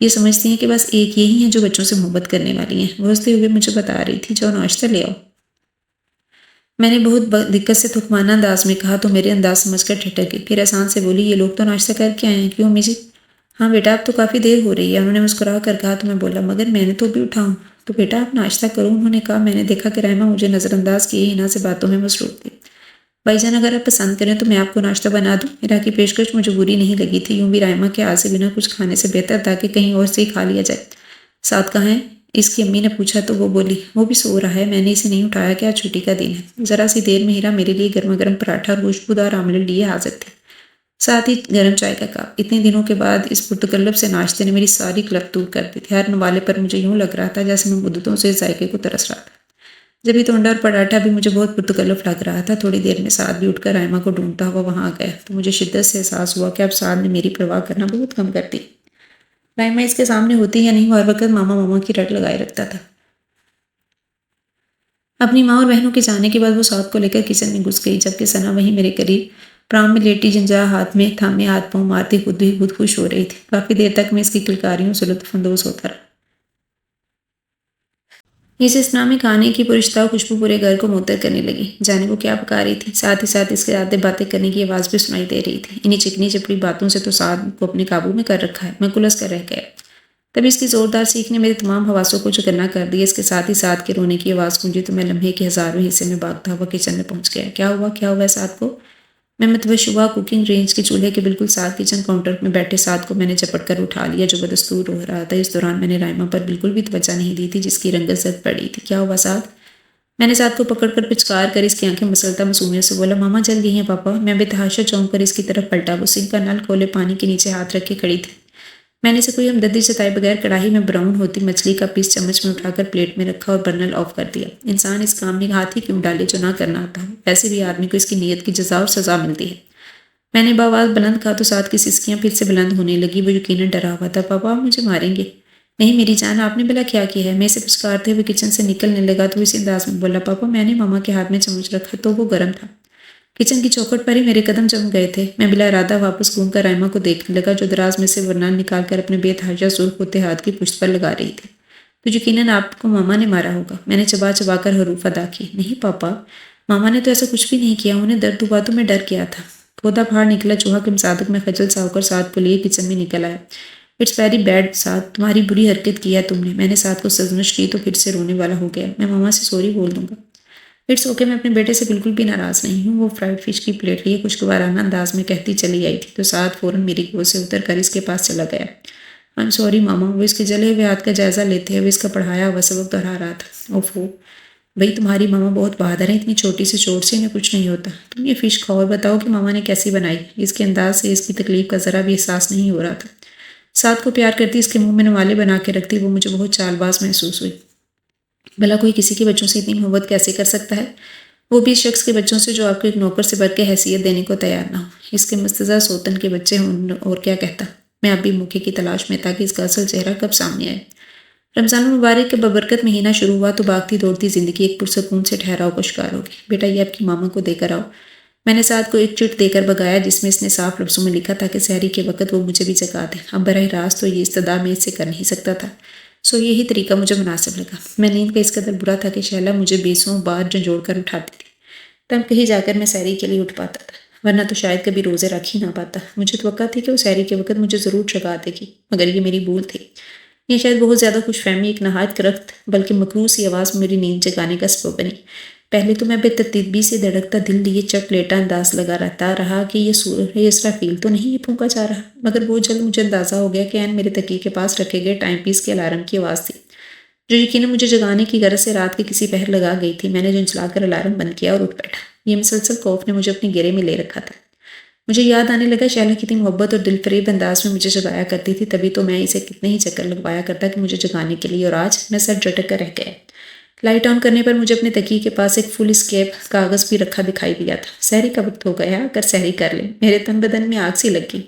یہ سمجھتی ہیں کہ بس ایک یہی ہیں جو بچوں سے محبت کرنے والی ہیں۔ وہ ہنستے ہوئے مجھے بتا رہی تھی، جاؤ ناشتہ لے آؤ۔ میں نے بہت دقت سے تھکمانہ انداز میں کہا تو میرے انداز سمجھ کر ٹھٹک گئی، پھر احسان سے بولی، یہ لوگ تو ناشتہ کر کے آئے ہیں، کیوں امی جی؟ ہاں بیٹا، اب تو کافی دیر ہو رہی ہے، انہوں نے مسکرا کر کہا تو میں بولا، مگر میں نے تو بھی اٹھا ہوں۔ تو بیٹا آپ ناشتہ کرو، انہوں نے کہا۔ میں نے دیکھا کہ رائمہ مجھے نظر انداز کیے ہنا سے باتوں میں مصروف تھی۔ بھائی جان اگر آپ پسند کریں تو میں آپ کو ناشتہ بنا دوں۔ ہیرا کی پیشکش مجھے بری نہیں لگی تھی، یوں بھی رائمہ کے ہاتھ سے بنا کچھ کھانے سے بہتر تھا کہ کہیں اور سے ہی کھا لیا جائے۔ سعد کہاں ہے؟ اس کی امی نے پوچھا تو وہ بولی، وہ بھی سو رہا ہے، میں نے اسے نہیں اٹھایا کہ آج چھٹی کا دن ہے۔ ذرا سی دیر میں ہیرا میرے لیے گرما گرم پراٹھا اور خوشبودار آملیٹ لیے حاضر تھی، ساتھ ہی گرم چائے کا کپ۔ اتنے دنوں کے بعد اس پرتکلف سے ناشتے نے میری ساری کلپ دور کر دی تھی۔ ہر نوالے پر مجھے یوں لگ رہا تھا جیسے میں مدتوں سے ذائقے کو ترس رہا تھا۔ جب یہ ٹونڈا اور پراٹھا بھی مجھے بہت پرتکلف لگ رہا تھا، تھوڑی دیر میں سعد بھی اٹھ کر رائمہ کو ڈھونڈتا ہوا وہاں آ گیا تو مجھے شدت سے احساس ہوا کہ اب سعد نے میری پرواہ کرنا بہت کم کر دی۔ رائمہ اس کے سامنے ہوتی یا نہیں، وہ ہر وقت ماما ماما کی رٹ لگائے رکھتا تھا۔ اپنی ماں اور بہنوں کے جانے کے بعد وہ سعد کو لے کر کچن میں گھس گئی، جبکہ ثنا وہیں میرے قریب پرام میں لیٹی جنجا ہاتھ میں تھامے ہاتھ پاؤں مارتی خود بھی خود خوش ہو رہی تھی۔ کافی دیر تک میں اس کی کلکاریوں سے لطف اندوز ہوتا رہا۔ اس اسنا میں کھانے کی پرشتہ خوشبو پورے گھر کو معطر کرنے لگی، جانے وہ کیا پکا رہی تھی۔ ساتھ ہی ساتھ اس کے ساتھ باتیں کرنے کی آواز بھی سنائی دے رہی تھی۔ انہی چکنی چپڑی باتوں سے تو سعد کو اپنے قابو میں کر رکھا ہے، میں کلس کر رہ گیا۔ تب اس کی زوردار سیکھ نے میرے تمام حواسوں کو چکنا کر دیا۔ اس کے ساتھ ہی سعد کے رونے کی آواز گونجی تو میں لمحے کے ہزاروں حصے میں بھاگتا ہوا کچن میں پہنچ گیا۔ کیا ہوا ہے سعد کو؟ میں متوش ہوا۔ کوکنگ رینج کے چولہے کے بالکل ساتھ کچن کاؤنٹر میں بیٹھے سعد کو میں نے جپٹ کر اٹھا لیا جو بدستور رو رہا تھا۔ اس دوران میں نے رائمہ پر بالکل بھی توجہ نہیں دی تھی جس کی رنگت زد پڑی تھی۔ کیا ہوا سعد؟ میں نے سعد کو پکڑ کر پچکار کر اس کی آنکھیں مسلتا معصومیت سے بولا، ماما جل گئی ہیں پاپا۔ میں بے تحاشا چونک کر اس کی طرف پلٹا، وہ سنک کا نل کھولے پانی کے نیچے ہاتھ رکھے کھڑی تھی۔ میں نے اسے کوئی ہمدردی جتائے بغیر کڑاہی میں براؤن ہوتی مچھلی کا پیس چمچ میں اٹھا کر پلیٹ میں رکھا اور برنر آف کر دیا۔ انسان اس کام میں ہاتھ ہی کیوں ڈالے جو نہ کرنا آتا ہو، ویسے بھی آدمی کو اس کی نیت کی جزا اور سزا ملتی ہے۔ میں نے بآواز بلند کہا تو سعد کی سسکیاں پھر سے بلند ہونے لگی، وہ یقیناً ڈرا ہوا تھا۔ پاپا آپ مجھے ماریں گے؟ نہیں میری جان، آپ نے بھلا کیا کیا ہے؟ میں اسے پچکارتے ہوئے کچن سے نکلنے لگا تو اسی انداز میں بولا، پاپا میں نے ماما کے ہاتھ میں چمچ رکھا تو وہ گرم تھا۔ کچن کی چوکھٹ پر ہی میرے قدم جم گئے تھے۔ میں بلا ارادہ واپس گھوم کر رائمہ کو دیکھنے لگا جو دراز میں سے ورنان نکال کر اپنے بے تحاشا سرخ ہوتے ہاتھ کی پشت پر لگا رہی تھی۔ تو یقیناً آپ کو ماما نے مارا ہوگا، میں نے چبا چبا کر حروف ادا کی۔ نہیں پاپا، ماما نے تو ایسا کچھ بھی نہیں کیا، انہیں درد ہوا تو میں ڈر گیا تھا۔ کھودا پھاڑ نکلا چوہا کے مصادق میں خجل سا ہو کر سعد کو لیے کچن میں نکل آیا۔ اٹس ویری بیڈ سعد، تمہاری بری حرکت کی ہے تم نے۔ میں نے سعد کو سرزنش کی تو پھر سے رونے والا ہو گیا۔ میں ماما سے سوری بول دوں گا۔ اٹس اوکے، میں اپنے بیٹے سے بالکل بھی ناراض نہیں ہوں، وہ فرائیڈ فش کی پلیٹ لیے خوشگوارانہ انداز میں کہتی چلی آئی تھی تو سعد فوراً میری گود سے اتر کر اس کے پاس چلا گیا۔ آئی ایم سوری ماما، وہ اس کے جلے ہوئے ہاتھ کا جائزہ لیتے ہوئے اس کا پڑھایا ہوا سبق دہرا رہا تھا۔ اوفو بھائی، تمہاری ماما بہت بہادر ہیں، اتنی چھوٹی سی چوٹ سے انہیں کچھ نہیں ہوتا۔ تم یہ فش کھاؤ اور بتاؤ کہ ماما نے کیسی بنائی۔ اس کے انداز سے اس کی تکلیف کا ذرا بھی احساس نہیں ہو رہا تھا۔ سعد کو پیار کرتی اس کے منہ میں نوالے بنا کے رکھتی وہ مجھے بہت چال باز محسوس ہوئی۔ بھلا کوئی کسی کے بچوں سے اتنی محبت کیسے کر سکتا ہے، وہ بھی اس شخص کے بچوں سے جو آپ کو ایک نوکر سے بڑھ کے حیثیت دینے کو تیار نہ ہو۔ اس کے مستضع سوتن کے بچے ہوں اور کیا کہتا۔ میں اب بھی موقع کی تلاش میں تھا کہ اس کا اصل چہرہ کب سامنے آئے۔ رمضان المبارک کا ببرکت مہینہ شروع ہوا تو بھاگتی دوڑتی زندگی ایک پرسکون سے ٹھہراؤ کا شکار ہو گئی۔ بیٹا یہ آپ کی ماما کو دے کر آؤ۔ میں نے سعد کو ایک چٹ دے کر بگایا جس میں اس نے صاف لفظوں میں لکھا تھا کہ سحری کے وقت وہ مجھے بھی جگا دے۔ اب براہ راست تو یہ استدعا میں اس سے کر نہیں سکتا تھا، سو یہی طریقہ مجھے مناسب لگا۔ میں نیند کا اس قدر برا تھا کہ شہلا مجھے بیسوں بار جھنجھوڑ کر اٹھاتی تھی، تب کہیں جا کر میں سحری کے لیے اٹھ پاتا تھا، ورنہ تو شاید کبھی روزے رکھ ہی نہ پاتا۔ مجھے توقع تھی کہ وہ سحری کے وقت مجھے ضرور جگا دے گی، مگر یہ میری بھول تھی۔ یہ شاید بہت زیادہ خوش فہمی ایک نہایت کرخت بلکہ مکروہ سی آواز میری نیند جگانے کا سبب بنی۔ پہلے تو میں بے ترتیبی سے دھڑکتا دل لیے چٹ لیٹا انداز لگا رہتا رہا کہ یہ اسرافیل تو نہیں یہ پھونکا جا رہا، مگر بہت جلد مجھے اندازہ ہو گیا کہ عین میرے تکیے کے پاس رکھے گئے ٹائم پیس کے الارم کی آواز تھی، جو یقیناً مجھے جگانے کی غرض سے رات کے کسی پہر لگا گئی تھی۔ میں نے جھنجھلا کر الارم بند کیا اور اٹھ بیٹھا۔ یہ مسلسل خوف نے مجھے اپنی گرے میں لے رکھا تھا۔ مجھے یاد آنے لگا شہلا کتنی محبت اور دل فریب انداز میں مجھے جگایا کرتی تھی، تبھی تو میں اسے کتنے ہی چکر لگوایا کرتا کہ مجھے جگانے کے لیے، اور آج میں سر جھٹک کر رہ گیا۔ لائٹ آن کرنے پر مجھے اپنے تکیے کے پاس ایک فل اسکیپ کاغذ بھی رکھا دکھائی دیا تھا۔ سحری کا وقت ہو گیا، اگر سحری کر لیں۔ میرے تن بدن میں آگ سی لگ گئی۔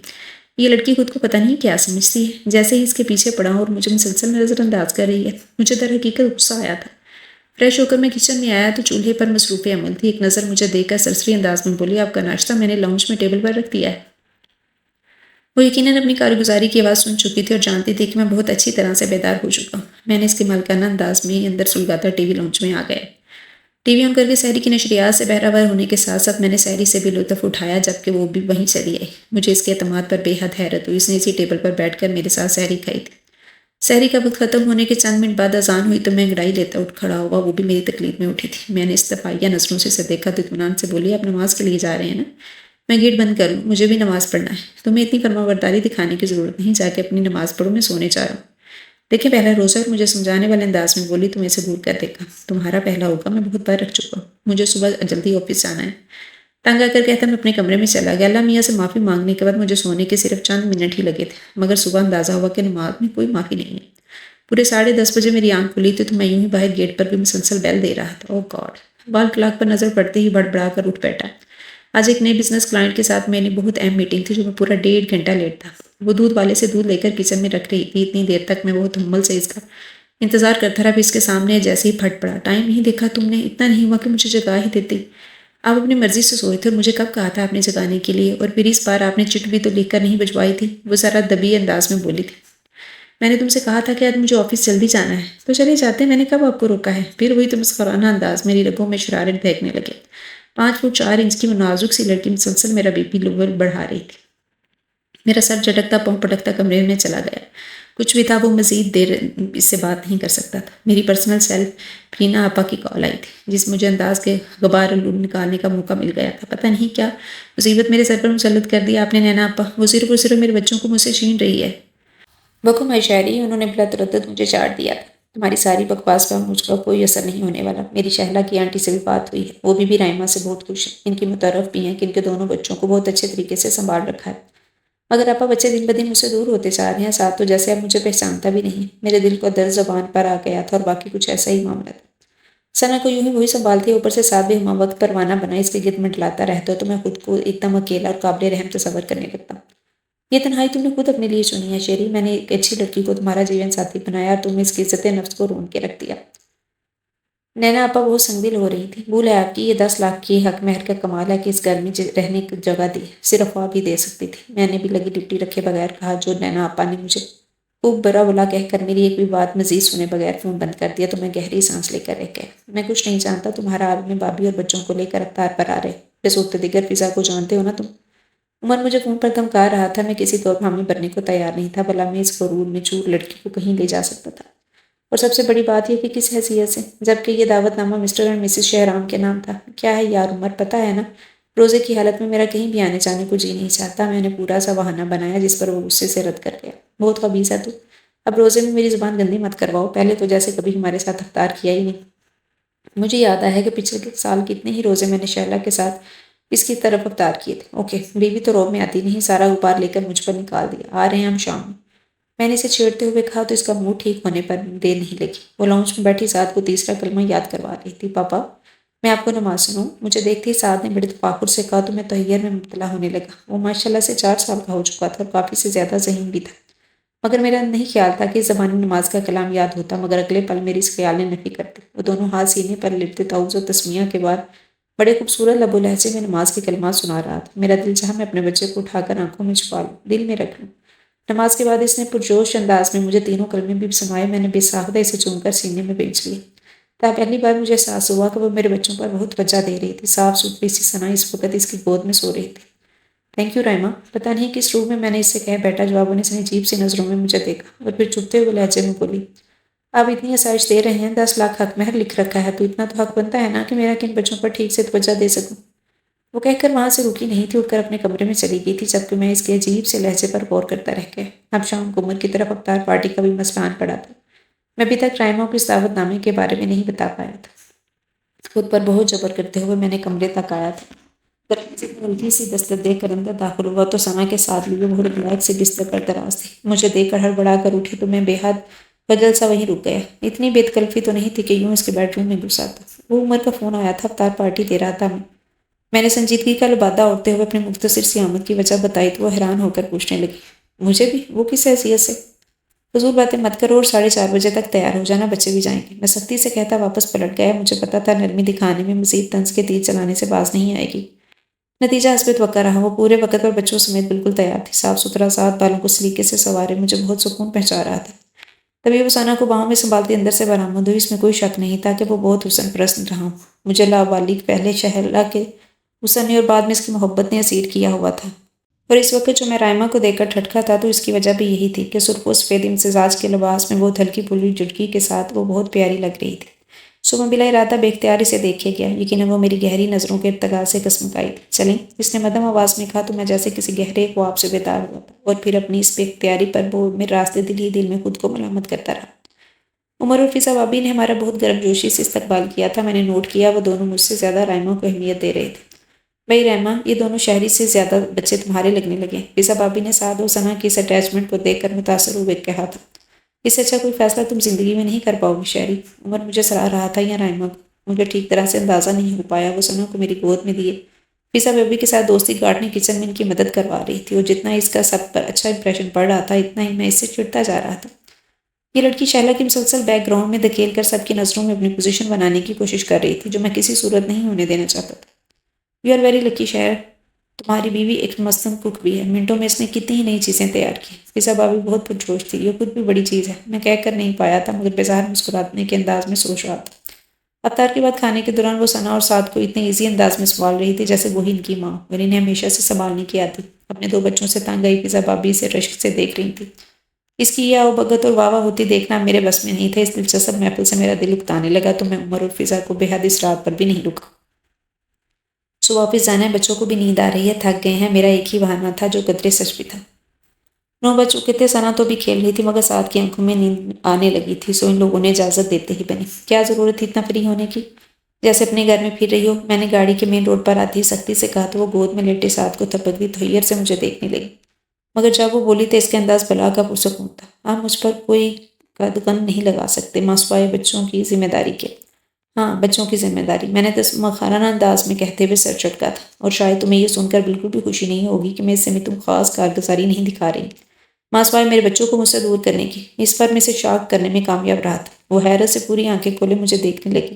یہ لڑکی خود کو پتہ نہیں کیا سمجھتی ہے، جیسے ہی اس کے پیچھے پڑا ہوں اور مجھے مسلسل نظر انداز کر رہی ہے۔ مجھے در حقیقت غصہ آیا تھا۔ فریش ہو کر میں کچن میں آیا تو چولہے پر مصروف عمل تھی۔ ایک نظر مجھے دیکھ کر سرسری انداز میں بولی، آپ کا ناشتہ میں نے لاؤنج میں ٹیبل پر رکھ دیا ہے۔ وہ یقیناً اپنی کارگزاری کی آواز سن چکی تھی اور جانتی تھی کہ میں بہت اچھی طرح سے بیدار ہو چکا ہوں۔ میں نے اس کے مالکانہ انداز میں اندر سلگاتا ٹی وی لاؤنج میں آ گیا۔ ٹی وی آن کر کے سحری کی نشریات سے بہرہ ہونے کے ساتھ ساتھ میں نے سحری سے بھی لطف اٹھایا، جبکہ وہ بھی وہیں چلی آئی۔ مجھے اس کے اعتماد پر بے حد حیرت ہوئی۔ اس نے اسی ٹیبل پر بیٹھ کر میرے ساتھ سحری کھائی تھی۔ سحری کا وقت ختم ہونے کے چند منٹ بعد اذان ہوئی تو میں انگڑائی لیتا اٹھ کھڑا ہوا، وہ بھی میری تقلید میں اٹھی تھی۔ میں نے استفائیہ نظروں سے دیکھا تو اطمینان سے بولی، آپ نماز کے لیے جا رہے ہیں نا؟ میں گیٹ بند کروں، مجھے بھی نماز پڑھنا ہے۔ تمہیں اتنی فرمانبرداری دکھانے کی ضرورت نہیں، جا کے اپنی نماز پڑھو، میں سونے جا رہا ہوں۔ دیکھیں پہلا روزہ، اور مجھے سمجھانے والے انداز میں بولی، تم اسے دور کر دے گا، تمہارا پہلا ہوگا، میں بہت بار رکھ چکا ہوں، مجھے صبح جلدی آفس جانا ہے۔ تنگ آ کر کہتا میں اپنے کمرے میں چلا گیا۔ اللہ میاں سے معافی مانگنے کے بعد مجھے سونے کے صرف چند منٹ ہی لگے تھے، مگر صبح اندازہ ہوا کہ نماز میں کوئی معافی نہیں ہے۔ پورے 10:30 بجے میری آنکھ کھلی تھی تو میں یوں ہی باہر گیٹ پر بھی مسلسل بیل دے رہا تھا۔ اوہ گاڈ! وال کلاک پر نظر پڑتے ہی بڑبڑا کر اٹھ بیٹھا۔ آج ایک نئے بزنس کلائنٹ کے ساتھ میری بہت اہم میٹنگ تھی، جو میں پورا 1.5 گھنٹہ لیٹ تھا۔ وہ دودھ والے سے دودھ لے کر کچن میں رکھ رہی تھی۔ اتنی دیر تک میں بہت ہمل سے اس کا انتظار کرتا رہا، پھر اس کے سامنے جیسے ہی پھٹ پڑا، ٹائم نہیں دیکھا تم نے؟ اتنا نہیں ہوا کہ مجھے جگا ہی دیتی؟ آپ اپنی مرضی سے سوئے تھے اور مجھے کب کہا تھا آپ نے جگانے کے لیے؟ اور پھر اس بار آپ نے چٹ بھی تو لکھ کر نہیں بھجوائی تھی؟ وہ ذرا دبی انداز میں بولی تھی۔ میں نے تم سے کہا تھا کہ آج مجھے آفس جلدی جانا ہے، تو چلے جاتے، میں نے کب آپ کو روکا ہے؟ پھر وہی تو مسخرانہ انداز، میری رگوں میں شرارت بھیگنے لگے۔ 5 فٹ 4 انچ کی نازک سی لڑکی مسلسل میرا بی پی لیول بڑھا رہی تھی۔ میرا سر جھٹکتا پاؤں پٹکتا کمرے میں چلا گیا۔ کچھ بھی تھا، وہ مزید دیر اس سے بات نہیں کر سکتا تھا۔ میری پرسنل سیلف فرینا آپا کی کال آئی تھی، جس مجھے انداز کے غبار نکالنے کا موقع مل گیا تھا۔ پتہ نہیں کیا مصیبت میرے سر پر مسلط کر دی آپ نے نینا آپا، وہ صرف اور صرف میرے بچوں کو مجھ سے چھین رہی ہے۔ بکم ہے شاعری، انہوں نے بلا تردد مجھے چاٹ دیا تھا۔ تمہاری ساری بکواس کا مجھ کا کوئی اثر نہیں ہونے والا۔ میری شہلا کی آنٹی سے بھی بات ہوئی ہے، وہ بھی رائما سے بہت خوش ہیں، ان کی متعارف بھی ہیں کہ ان کے دونوں بچوں کو بہت اچھے طریقے سے سنبھال رکھا ہے۔ مگر آپا بچے دن بدن مجھ سے دور ہوتے جا رہے ہیں، ساتھ تو جیسے اب مجھے پہچانتا بھی نہیں۔ میرے دل کو درد زبان پر آ گیا تھا، اور باقی کچھ ایسا ہی معاملہ تھا۔ ثنا کو یوں ہی وہی سنبھالتی، اوپر سے ساتھ بھی ہما وقت پروانہ بنا اس کے گرد منڈلاتا رہتا تو میں خود کو ایک دم اکیلا اور قابل رحم تصور کرنے لگتا۔ یہ تنہائی تم نے خود اپنے لیے چنی ہے شیری، میں نے ایک اچھی لڑکی کو تمہارا جیون ساتھی بنایا اور تم نے اس کی عزت نفس کو رون کے رکھ دیا۔ نینا آپا بہت سنگ دل ہو رہی تھی۔ بھول ہے آپ کی، یہ 10 لاکھ کی حق مہر کا کمال ہے کہ اس گھر میں رہنے کی جگہ دی، صرف وہ بھی دے سکتی تھی۔ میں نے بھی لگی لپٹی رکھے بغیر کہا، جو نینا آپا نے مجھے خوب برا بلا کہہ کر میری ایک بھی بات مزید سنے بغیر فون بند کر دیا تو میں گہری سانس لے کر رہ گیا۔ میں کچھ نہیں جانتا، تمہارا عالم بابی اور بچوں کو لے کر رفتار پر آ رہے، بصورت دیگر فضا کو جانتے ہو نا تم؟ عمر مجھے فون پر دھمکا رہا تھا، میں کسی طور حامی بننے کو تیار نہیں تھا، بھلا میں اس غرور میں چور لڑکی کو کہیں لے جا سکتا تھا؟ اور سب سے بڑی بات یہ کہ کس حیثیت سے، جبکہ یہ دعوت نامہ مسٹر اور مسز شہرام کے نام تھا۔ کیا ہے یار عمر، پتہ ہے نا، روزے کی حالت میں میرا کہیں بھی آنے جانے کو جی نہیں چاہتا۔ میں نے پورا سا بہانہ بنایا جس پر وہ غصے سے رد کر گیا۔ بہت خبیث ہے تو، اب روزے میں میری زبان گندی مت کرواؤ، پہلے تو جیسے کبھی ہمارے ساتھ افطار کیا ہی نہیں۔ مجھے یاد آیا کہ پچھلے سال کتنے ہی روزے میں نے شہلا کے ساتھ اس کی طرف افطار کیے تھے۔ اوکے، بیوی تو روب میں آتی نہیں، سارا غبار لے کر مجھ پر نکال دیا۔ آ رہے ہیں ہم شام میں، میں نے اسے چھیڑتے ہوئے کہا تو اس کا منہ ٹھیک ہونے پر دیر نہیں لگی۔ وہ لاؤنج میں بیٹھی سعد کو تیسرا کلمہ یاد کروا رہی تھی۔ پاپا میں آپ کو نماز سناؤں؟ مجھے دیکھتے ہی سعد نے بڑے تفاخر سے کہا تو میں تحیر میں مبتلا ہونے لگا۔ وہ ماشاءاللہ سے 4 سال کا ہو چکا تھا اور کافی سے زیادہ ذہین بھی تھا، مگر میرا نہیں خیال تھا کہ اس زبانی نماز کا کلام یاد ہوتا، مگر اگلے پل میری اس خیال نے نفی کر دی۔ وہ دونوں ہاتھ سینے پر لٹتے تعوذ و تسمیہ کے بعد بڑے خوبصورت لب و لہجے میں نماز کے کلمات سنا رہا تھا۔ میرا دل چاہا میں اپنے بچے کو اٹھا کر آنکھوں میں چھپا لوں، دل میں رکھ لوں۔ نماز کے بعد اس نے پرجوش انداز میں مجھے تینوں کلمے بھی سنائے۔ میں نے بے ساختہ اسے چوم کر سینے میں بیٹھ لیا۔ پہلی بار مجھے احساس ہوا کہ وہ میرے بچوں پر بہت توجہ دے رہی تھی۔ صاف ستھری سی ثنا اس وقت اس کی گود میں سو رہی تھی۔ Thank you Raima. پتہ نہیں کس روح میں نے اس سے کہہ بیٹھا جواب نے اس نے عجیب سی نظروں میں مجھے دیکھا اور پھر چپتے ہوئے لہجے میں بولی، آپ اتنی آسائش دے رہے ہیں، 10 لاکھ حق مہر لکھ رکھا ہے، تو اتنا تو حق بنتا ہے نا کہ میرا کن بچوں پر ٹھیک سے توجہ دے سکوں۔ وہ کہہ کر وہاں سے رکی نہیں تھی، اٹھ کر اپنے کمرے میں چلی گئی تھی، جبکہ میں اس کے عجیب سے لہجے پر غور کرتا رہ گیا۔ اب شام کو عمر کی طرف افطار پارٹی کا بھی مسئلہ آن پڑا تھا۔ میں ابھی تک رائما کو اس دعوت نامے کے بارے میں نہیں بتا پایا تھا۔ خود پر بہت جبر کرتے ہوئے میں نے کمرے تک آیا تھا۔ دروازے پر ہلکی سی دستک دے کر اندر داخل ہوا تو ثنا کے ساتھ لیے وہ بلیک سے بستر پر دراز تھی۔ مجھے دیکھ کر ہڑبڑا کر اٹھی تو میں بے حد خجل سا وہیں رک گیا۔ اتنی بے تکلفی تو نہیں تھی کہ یوں اس کے بیڈ روم میں گھس آتا۔ وہ عمر کا فون آیا تھا، افطار پارٹی دے رہا تھا میں نے سنجیدگی کا لبادہ اوڑھتے ہوئے اپنی مختصر سی آمد کی وجہ بتائی تو وہ حیران ہو کر پوچھنے لگی، مجھے بھی؟ وہ کس حیثیت سے؟ فضول باتیں مت کرو اور 4:30 بجے تک تیار ہو جانا، بچے بھی جائیں گے۔ میں سختی سے کہتا واپس پلٹ گیا۔ مجھے پتا تھا نرمی دکھانے میں مزید طنز کے تیر چلانے سے باز نہیں آئے گی۔ نتیجہ حسب توقع رہا۔ وہ پورے وقت پر بچوں سمیت بالکل تیار تھی، صاف ستھرا ساتھ بالوں کو سلیقے سے سنوارے مجھے بہت سکون پہنچا رہا تھا۔ تبھی وہ ثنا کو باہوں میں سنبھالتی اندر سے برآمد ہوئی۔ اس میں کوئی شک نہیں تھا کہ وہ بہت حسن پرست رہا ہوں۔ مجھے لاابالیغ پہلے شہلا کے حسن نے اور بعد میں اس کی محبت نے اسیر کیا ہوا تھا، اور اس وقت جو میں رائما کو دیکھ کر ٹھٹکا تھا تو اس کی وجہ بھی یہی تھی کہ سرخ و سفید امتزاج کے لباس میں بہت ہلکی پھولی جھٹکی کے ساتھ وہ بہت پیاری لگ رہی تھی۔ سو میں بلا ارادہ بے اختیار اسے دیکھے گیا۔ یقیناً وہ میری گہری نظروں کے ارتقاء سے کسمکائی تھی۔ چلیں، اس نے مدھم آواز میں کہا تو میں جیسے کسی گہرے خواب سے بیدار ہوا تھا، اور پھر اپنی اس بے اختیاری پر وہ میرے راستے دل ہی دل میں خود کو ملامت کرتا رہا۔ عمر اور فضا بابی نے ہمارا بہت گرم جوشی سے استقبال کیا تھا۔ میں نے نوٹ کیا وہ دونوں مجھ سے زیادہ رائما کو اہمیت دے رہے تھے۔ بھئی رحمہ، یہ دونوں شہری سے زیادہ بچے تمہارے لگنے لگے۔ فضا بابی نے سعد و ثنا کی اس اٹیچمنٹ کو دیکھ کر متاثر ہوئے کہا تھا، اس سے اچھا کوئی فیصلہ تم زندگی میں نہیں کر پاؤ گی شہری۔ عمر مجھے سراہ رہا تھا یا رائما کو، مجھے ٹھیک طرح سے اندازہ نہیں ہو پایا۔ وہ ثنا کو میری گود میں دیے فضا بابی کے ساتھ دوستی گارڈننگ کچن میں ان کی مدد کروا رہی تھی، اور جتنا اس کا سب پر اچھا امپریشن پڑ رہا تھا اتنا ہی میں اس سے چڑھتا جا رہا تھا۔ یہ لڑکی شہلا کی مسلسل بیک گراؤنڈ میں دھکیل کر سب کی نظروں میں اپنی پوزیشن بنانے کی کوشش کر رہی تھی، جو میں کسی صورت نہیں ہونے دینا چاہتا تھا۔ یو آر ویری لکی شہر، تمہاری بیوی ایک مستم کک بھی ہے۔ منٹوں میں اس نے کتنی ہی نئی چیزیں تیار کی۔ فضا بابی بہت پرجوش تھی، یہ خود بھی بڑی چیز ہے۔ میں کہہ کر نہیں پایا تھا، مگر بظاہر مسکرانے کے انداز میں سوچ رہا تھا۔ افطار کے بعد کھانے کے دوران وہ ثنا اور سعد کو اتنے ایزی انداز میں سنبھال رہی تھی جیسے وہی ان کی ماں، اور انہیں ہمیشہ سے سنبھالنے کی عادت۔ اپنے 2 بچوں سے تنگ آئی فضا بابی اسے رشک سے دیکھ رہی تھی۔ اس کی یہ آؤ بگت اور واہ واہ ہوتی دیکھنا میرے بس میں نہیں تھا۔ اس دلچسپ محفل سے میرا دل اکتانے لگا تو میں عمر اور فضا کو بے حد اس رات پر بھی نہیں رکا۔ صبح واپس جانا ہے، بچوں کو بھی نیند آ رہی ہے، تھک گئے ہیں، میرا ایک ہی بہانہ تھا جو قدرے سچ بھی تھا۔ 9 بج چکے تھے، ثنا تو بھی کھیل رہی تھی، مگر سعد کی آنکھوں میں نیند آنے لگی تھی، سو ان لوگوں نے اجازت دیتے ہی بنی۔ کیا ضرورت تھی اتنا فری ہونے کی؟ جیسے اپنے گھر میں پھر رہی ہو، میں نے گاڑی کے مین روڈ پر آتی ہی سختی سے کہا تو وہ گود میں لیٹے سعد کو تھپک دی تحیر سے مجھے دیکھنے لگی، مگر جب وہ بولی تو اس کے انداز بلا کا پرسکون تھا۔ آپ مجھ پر کوئی قدغن نہیں لگا سکتے ماں سوائے بچوں کی ذمہ داری کے۔ ہاں، بچوں کی ذمہ داری، میں نے مخارانہ انداز میں کہتے ہوئے سر چٹکا تھا، اور شاید تمہیں یہ سن کر بالکل بھی خوشی نہیں ہوگی کہ میں اس سے تم خاص کارگزاری نہیں دکھا رہی ماں سوائے میرے بچوں کو مجھ سے دور کرنے کی۔ اس پر میں اسے شاک کرنے میں کامیاب رہا تھا۔ وہ حیرت سے پوری آنکھیں کھولے مجھے دیکھنے لگی،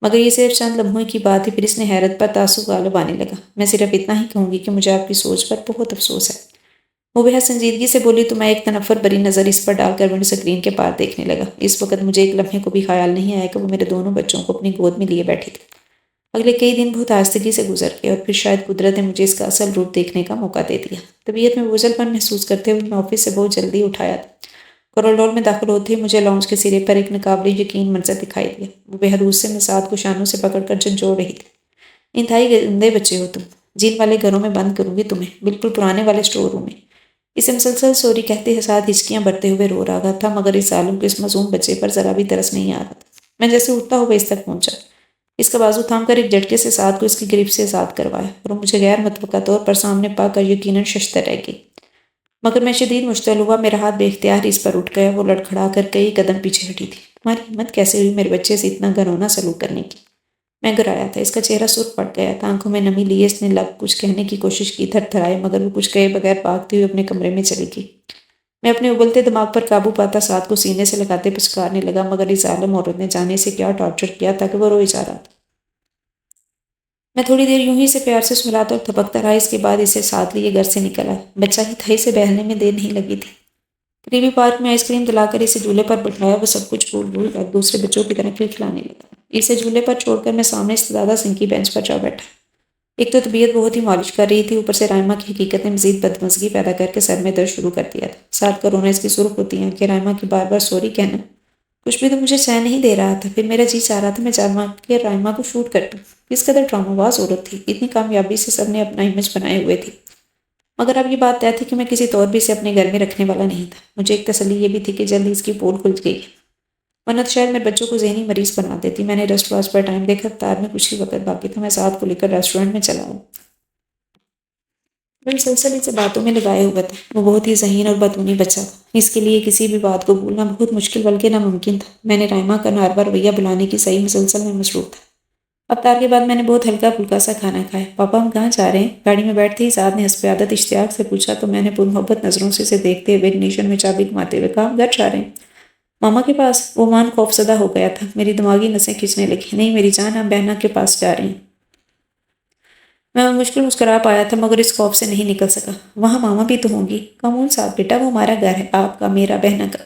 مگر یہ صرف چند لمحوں کی بات تھی، پھر اس نے حیرت پر تعصب غالب آنے لگا۔ میں صرف اتنا ہی کہوں گی کہ مجھے آپ کی سوچ پر بہت افسوس ہے۔ وہ بے حد سنجیدگی سے بولی تو میں ایک تنفر بری نظر اس پر ڈال کر ونڈو اسکرین کے پار دیکھنے لگا۔ اس وقت مجھے ایک لمحے کو بھی خیال نہیں آیا کہ وہ میرے دونوں بچوں کو اپنی گود میں لیے بیٹھی تھی۔ اگلے کئی دن بہت آہستگی سے گزر گئے، اور پھر شاید قدرت نے مجھے اس کا اصل روپ دیکھنے کا موقع دے دیا۔ طبیعت میں بوجھل پن محسوس کرتے ہوئے میں آفس سے بہت جلدی اٹھایا تھا۔ کوریڈور میں داخل ہوتے ہی مجھے لاؤنج کے سرے پر ایک ناقابل یقین منظر دکھائی دیا۔ وہ بے حد غصے میں سعد کو شانوں سے پکڑ کر جھنجھوڑ رہی تھی۔ انتہائی گندے بچے ہو تم، جن والے گھروں میں بند کروں گی تمہیں، بالکل پرانے والے اسٹور روم میں۔ اسے مسلسل سوری کہتے ساتھ ہچکیاں بھرتے ہوئے رو رہا تھا، مگر اس ظالم کو اس معصوم بچے پر ذرا بھی ترس نہیں آ رہا تھا۔ میں جیسے اٹھتا ہوا اس تک پہنچا، اس کا بازو تھام کر ایک جھٹکے سے سعد کو اس کی گرفت سے آزاد کروایا، اور وہ مجھے غیر متوقع طور پر سامنے پا کر یقیناً ششدر رہ گئی، مگر میں شدید مشتعل ہوا۔ میرا ہاتھ بے اختیار اس پر اٹھ گیا۔ وہ لڑکھڑا کر کئی قدم پیچھے ہٹی تھی۔ تمہاری ہمت کیسے ہوئی میرے بچے سے اتنا گھرونا سلوک کرنے کی؟ میں گرایا تھا، اس کا چہرہ سرخ پڑ گیا تھا، آنکھوں میں نمی لیے اس نے لب کچھ کہنے کی کوشش کی، تھر تھرائے، مگر وہ کچھ کہے بغیر بھاگتی ہوئی اپنے کمرے میں چلی گئی۔ میں اپنے ابلتے دماغ پر قابو پاتا ساتھ کو سینے سے لگاتے پچکارنے لگا، مگر اس ظالم عورت نے جانے سے کیا ٹارچر کیا تھا کہ وہ روئے جا رہا تھا۔ میں تھوڑی دیر یوں ہی سے پیار سے سلاتا اور تھپکتا رہا، اس کے بعد اسے ساتھ لیے گھر سے نکلا۔ بچہ ہی تھا، اسے بہلنے میں دیر نہیں لگی تھی۔ قریبی پارک میں آئس کریم دلا کر اسے جھولے پر بٹھایا، وہ سب کچھ بھول کر دوسرے بچوں کی طرح کھلکھلانے لگا۔ اسے جھولے پر چھوڑ کر میں سامنے استدادہ سنگھ کی بینچ پر جا بیٹھا۔ ایک تو طبیعت بہت ہی مالش کر رہی تھی، اوپر سے رائمہ کی حقیقت نے مزید بدمزگی پیدا کر کے سر میں درد شروع کر دیا تھا۔ ساتھ کرونا اس کی سرخ ہوتی ہیں کہ رائمہ کی بار بار سوری کہنا کچھ بھی تو مجھے چین نہیں دے رہا تھا۔ پھر میرا جی چاہ رہا تھا میں جان مار کے رائمہ کو شوٹ کر دوں۔ کس قدر ڈرامہ باز عورت تھی، اتنی کامیابی سے سب نے اپنا امیج بنائے ہوئے تھی، مگر اب یہ بات طے تھی کہ میں کسی طور بھی اسے اپنے گھر میں رکھنے والا نہیں تھا۔ مجھے ایک تسلی یہ بھی تھی کہ جلد ہی اس کی پول کھل گئی، ورنہ تو شاید میں بچوں کو ذہنی مریض بنا دیتی۔ میں نے ریسٹ واچ پر ٹائم دیکھا، افطار میں کچھ ہی وقت باقی تھا۔ میں ساتھ کو لے کر ریسٹورینٹ میں چلا آیا۔ وہ مسلسل اسے باتوں میں لگائے ہوا تھا۔ وہ بہت ہی ذہین اور باتونی بچہ تھا، اس کے لیے کسی بھی بات کو بھولنا بہت مشکل بلکہ ناممکن تھا۔ میں نے رائمہ کا ناروا رویہ بلانے کی صحیح مسلسل میں مصروف تھا۔ افطار کے بعد میں نے بہت ہلکا پھلکا سا کھانا کھایا۔ پاپا ہم کہاں جا رہے ہیں؟ گاڑی میں بیٹھتے ہی سعد نے حسب عادت اشتیاق سے پوچھا تو میں نے پرمحبت نظروں سے اسے دیکھتے ہوئے اگنیشن میں چابی گھماتے ہوئے کہا ہم گھر جا رہے ہیں۔ ماما کے پاس؟ وہ مان خوفزدہ ہو گیا تھا، میری دماغی نسیں کھنچنے لگی۔ نہیں میری جان، ہم بہنا کے پاس جا رہے ہیں۔ میں مشکل مسکرا پایا تھا مگر اس خوف سے نہیں نکل سکا۔ وہاں ماما بھی تو ہوں گی۔ کمون صاحب بیٹا، وہ ہمارا گھر ہے، آپ کا، میرا، بہنا کا۔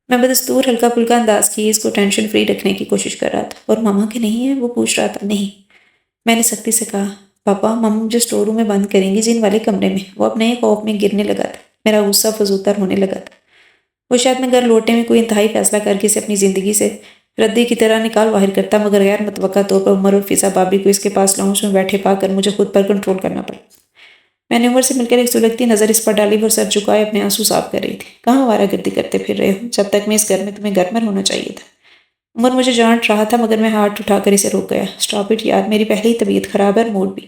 میں بدستور ہلکا پھلکا انداز کی اس کو ٹینشن فری رکھنے کی کوشش کر رہا تھا۔ اور ماما کے نہیں ہیں؟ وہ پوچھ رہا تھا۔ نہیں، میں نے سختی سے کہا۔ پاپا ماما مجھے اسٹور روم میں بند کریں گی، جن والے کمرے میں۔ وہ اپنے خوف میں گرنے لگا تھا، میرا غصہ فزودہ ہونے لگا تھا۔ وہ شاید میں گھر لوٹنے میں کوئی انتہائی فیصلہ کر کے اسے اپنی زندگی سے ردی کی طرح نکال باہر کرتا، مگر غیر متوقع طور پر عمر اور فضا بابی کو اس کے پاس لاؤنج میں بیٹھے پا کر مجھے خود پر کنٹرول کرنا پڑا۔ میں نے عمر سے مل کر ایک سلگتی نظر اس پر ڈالی، وہ سر جھکائے اپنے آنسو صاف کر رہی تھی۔ کہاں آوارہ گردی کرتے پھر رہے ہو؟ جب تک میں اس گھر میں تمہیں گھر میں ہونا چاہیے تھا۔ عمر مجھے ڈانٹ رہا تھا مگر میں ہاتھ اٹھا کر اسے روک گیا۔ اسٹاپ اٹ یار، میری پہلے ہی طبیعت خراب ہے اور موڈ بھی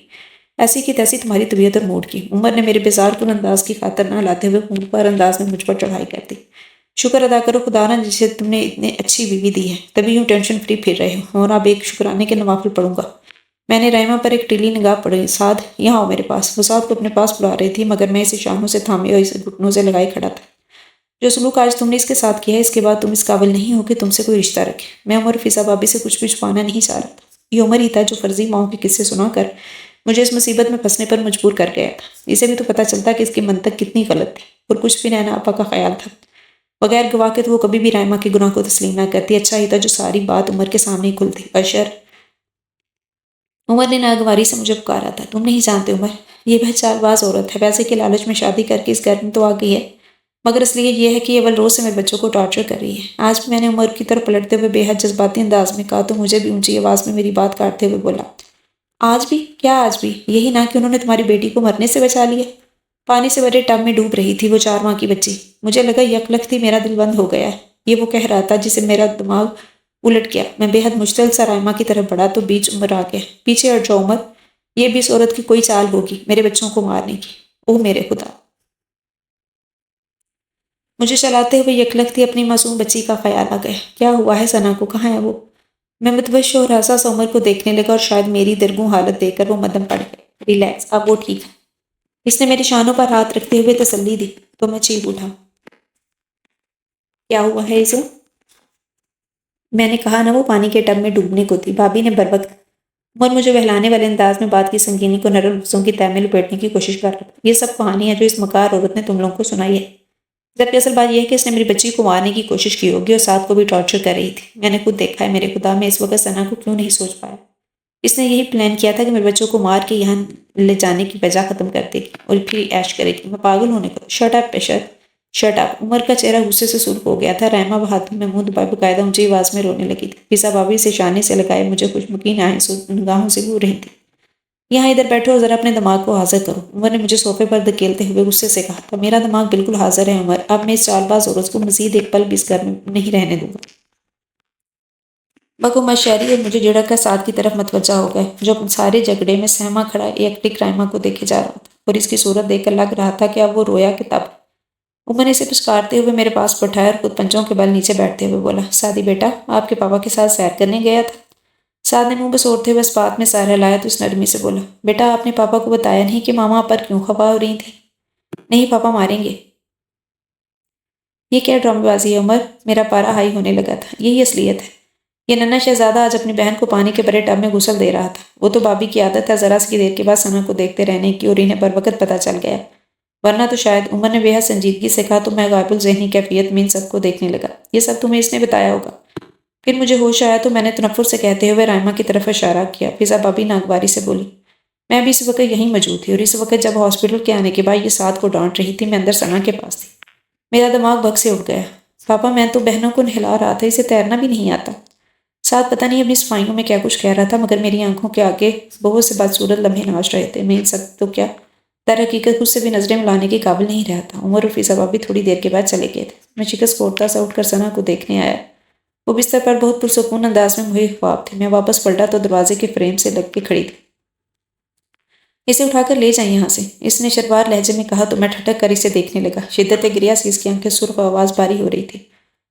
ایسی کی تیسی تمہاری طبیعت اور موڈ کی۔ عمر نے میرے بیزار کن انداز کی خاطر نہ لاتے ہوئے خون پر انداز میں مجھ پر چڑھائی کر دی۔ شکر ادا کرو خدا نے جسے تم نے اتنی اچھی بیوی دی ہے، تبھی یوں ٹینشن فری پھر رہے ہو۔ اور اب ایک شکرانے کے نوافل پڑھوں گا۔ میں نے رائمہ پر ایک ٹیلی نگاہ پڑی۔ سعد یہاں آؤ میرے پاس۔ وہ سعد کو اپنے پاس بلا رہی تھی مگر میں اسے شانوں سے تھامے اور اسے گھٹنوں سے لگائے کھڑا تھا۔ جو سلوک آج تم نے اس کے ساتھ کیا ہے، اس کے بعد تم اس قابل نہیں ہو کہ تم سے کوئی رشتہ رکھے۔ میں عمر فضا بابی سے کچھ بھی چھپانا نہیں چاہ رہا تھا۔ یہ عمر ہی تھا جو فرضی ماؤں کے قصے سنا کر مجھے اس مصیبت میں پھنسنے پر مجبور کر گیا تھا۔ اسے بھی تو پتہ چلتا کہ اس کی منطق کتنی غلط تھی، اور کچھ بھی نینا آپا کا خیال تھا۔ بغیر گواہ کے تو وہ کبھی بھی رائمہ کے گناہ کو تسلیم نہ کرتی۔ اچھا ہی تھا جو ساری بات عمر کے سامنے ہی کھلتی۔ اشر، عمر نے ناگواری سے مجھے پکارا تھا۔ تم نہیں جانتے عمر، یہ بے چال باز عورت ہے، پیسے کے لالچ میں شادی کر کے اس گھر میں تو آ گئی ہے، مگر اصل یہ ہے کہ یہ اول روز سے میرے بچوں کو ٹارچر کر رہی ہے۔ آج بھی میں نے عمر کی طرف پلٹتے ہوئے بے حد جذباتی انداز میں کہا تو مجھے بھی اونچی آواز میں میری بات کاٹتے ہوئے بولا، آج بھی؟ کیا آج بھی؟ یہی نہ کہ انہوں نے تمہاری بیٹی کو مرنے سے بچا لیا۔ پانی سے بھرے ٹب میں ڈوب رہی تھی وہ 4 ماہ کی بچی۔ مجھے لگا یکلخت ہی میرا دل بند ہو گیا ہے، یہ وہ کہہ رہا تھا جسے میرا دماغ الٹ گیا۔ میں بے حد مشتعل سا رائمہ کی طرف بڑھا تو بیچ عمر آ گیا۔ پیچھے ہٹ جاؤ عمر، یہ بھی اس عورت کی کوئی چال ہوگی میرے بچوں کو مارنے کی۔ اوہ میرے خدا! مجھے چلاتے ہوئے یکلخت ہی اپنی معصوم بچی کا خیال آ گیا۔ کیا ہوا ہے ثنا کو؟ کہاں ہے وہ؟ میں متوجہ اور حساس عمر کو دیکھنے لگا اور شاید میری درگوں حالت دیکھ کر وہ مدھم پڑ گئے۔ ریلیکس، اب وہ ٹھیک ہے۔ اس نے میری شانوں پر ہاتھ رکھتے ہوئے تسلی دی تو میں چیخ اٹھا۔ کیا ہوا ہے اسے؟ میں نے کہا نا وہ پانی کے ٹب میں ڈوبنے کو تھی، بھابی نے بروقت۔ عمر مجھے بہلانے والے انداز میں بات کی سنگینی کو نرم لفظوں کی تہہ میں لپیٹنے کی کوشش کر رہا تھا۔ یہ سب کہانی ہے جو اس مکار عورت نے تم لوگوں کو سنائی ہے، جبکہ اصل بات یہ ہے کہ اس نے میری بچی کو مارنے کی کوشش کی ہوگی اور ساتھ کو بھی ٹارچر کر رہی تھی۔ میں نے خود دیکھا ہے، میرے خدا میں اس وقت ثنا کو کیوں نہیں سوچ پایا۔ اس نے یہی پلان کیا تھا کہ میرے بچوں کو مار کے یہاں لے جانے کی وجہ ختم کر دے گی اور پھر عیش کرے گی۔ میں پاگل ہونے کو شٹ اپ پیشر، شٹ اپ! عمر کا چہرہ غصے سے سرخ ہو گیا تھا۔ رائمہ وہ ہاتھوں میں منہ دبائے باقاعدہ اونچی آواز میں رونے لگی تھی۔ فضا بابی سے شانے سے لگائے مجھے خوش مکین آنسو نگاہوں سے گور رہی تھی۔ یہاں ادھر بیٹھو اور ذرا اپنے دماغ کو حاضر کرو، عمر نے مجھے صوفے پر دھکیلتے ہوئے غصے سے کہا تھا۔ میرا دماغ بالکل حاضر ہے عمر، اب میں اس چال باز عورت کو مزید ایک پل بھی اس گھر میں نہیں رہنے دوں گا۔ بگو مشہری اور مجھے جھڑک کر سعد کی طرف متوجہ ہو گئے، جو سارے جھگڑے میں سہما کھڑا ایک ٹک رائمہ کو دیکھے جا رہا تھا اور اس کی صورت دیکھ کر لگ رہا تھا کہ اب وہ رویا کہ تب۔ عمر نے اسے پچکارتے ہوئے میرے پاس بٹھایا اور خود پنجوں کے بل نیچے بیٹھتے ہوئے بولا، سعدی بیٹا، آپ کے پاپا کے ساتھ سیر کرنے گیا تھا؟ سعد نے منہ بسوڑتے ہوئے اس بات میں سر ہلایا تو اس نرمی سے بولا، بیٹا آپ نے پاپا کو بتایا نہیں کہ ماما پر کیوں خفا ہو رہی تھی؟ نہیں پاپا ماریں گے۔ یہ کیا ڈرامے بازی ہے عمر؟ میرا پارا ہائی ہونے لگا تھا۔ یہی اصلیت ہے۔ یہ ننھا شہزادہ آج اپنی بہن کو پانی کے بڑے ٹب میں غسل دے رہا تھا۔ وہ تو بابی کی عادت ہے ذرا سی دیر کے بعد ثنا کو دیکھتے رہنے کی، اور انہیں بر وقت پتہ چل گیا، ورنہ تو شاید عمر نے بے حد سنجیدگی سے کہا تو میں غائب الذہنی کیفیت میں ان سب کو دیکھنے لگا۔ یہ سب تمہیں اس نے بتایا ہوگا۔ پھر مجھے ہوش آیا تو میں نے تنفر سے کہتے ہوئے رائمہ کی طرف اشارہ کیا۔ فضا بابی ناگواری سے بولی، میں بھی اس وقت یہیں موجود تھی، اور اس وقت جب ہاسپٹل کے آنے کے بعد یہ سعد کو ڈانٹ رہی تھی میں اندر ثنا کے پاس تھی۔ میرا دماغ بگ سے اٹھ گیا۔ پاپا میں تو بہنوں کو نہلا رہا تھا، اسے تیرنا بھی نہیں آتا۔ سعد پتہ نہیں اپنی صفائیوں میں کیا کچھ کہہ رہا تھا، مگر میری آنکھوں کے آگے بہت سے بدصورت لمحے ناچ رہے تھے۔ میں ان سب تو کیا در حقیقت خود سے بھی نظریں ملانے کے قابل نہیں رہا تھا۔ عمر اور فضا بابی تھوڑی دیر کے بعد چلے گئے تھے۔ میں شکست خوردہ سا اٹھ کر ثنا کو دیکھنے آیا۔ وہ بستر پر بہت پرسکون انداز میں محو خواب تھی۔ میں واپس پلٹا تو دروازے کے فریم سے لگ کے کھڑی تھی۔ اسے اٹھا کر لے جائیں یہاں سے، اس نے شروار لہجے میں کہا تو میں ٹھٹک کر اسے دیکھنے لگا۔ شدت گریہ سے اس کی آنکھیں سرخ و آواز باری ہو رہی تھی۔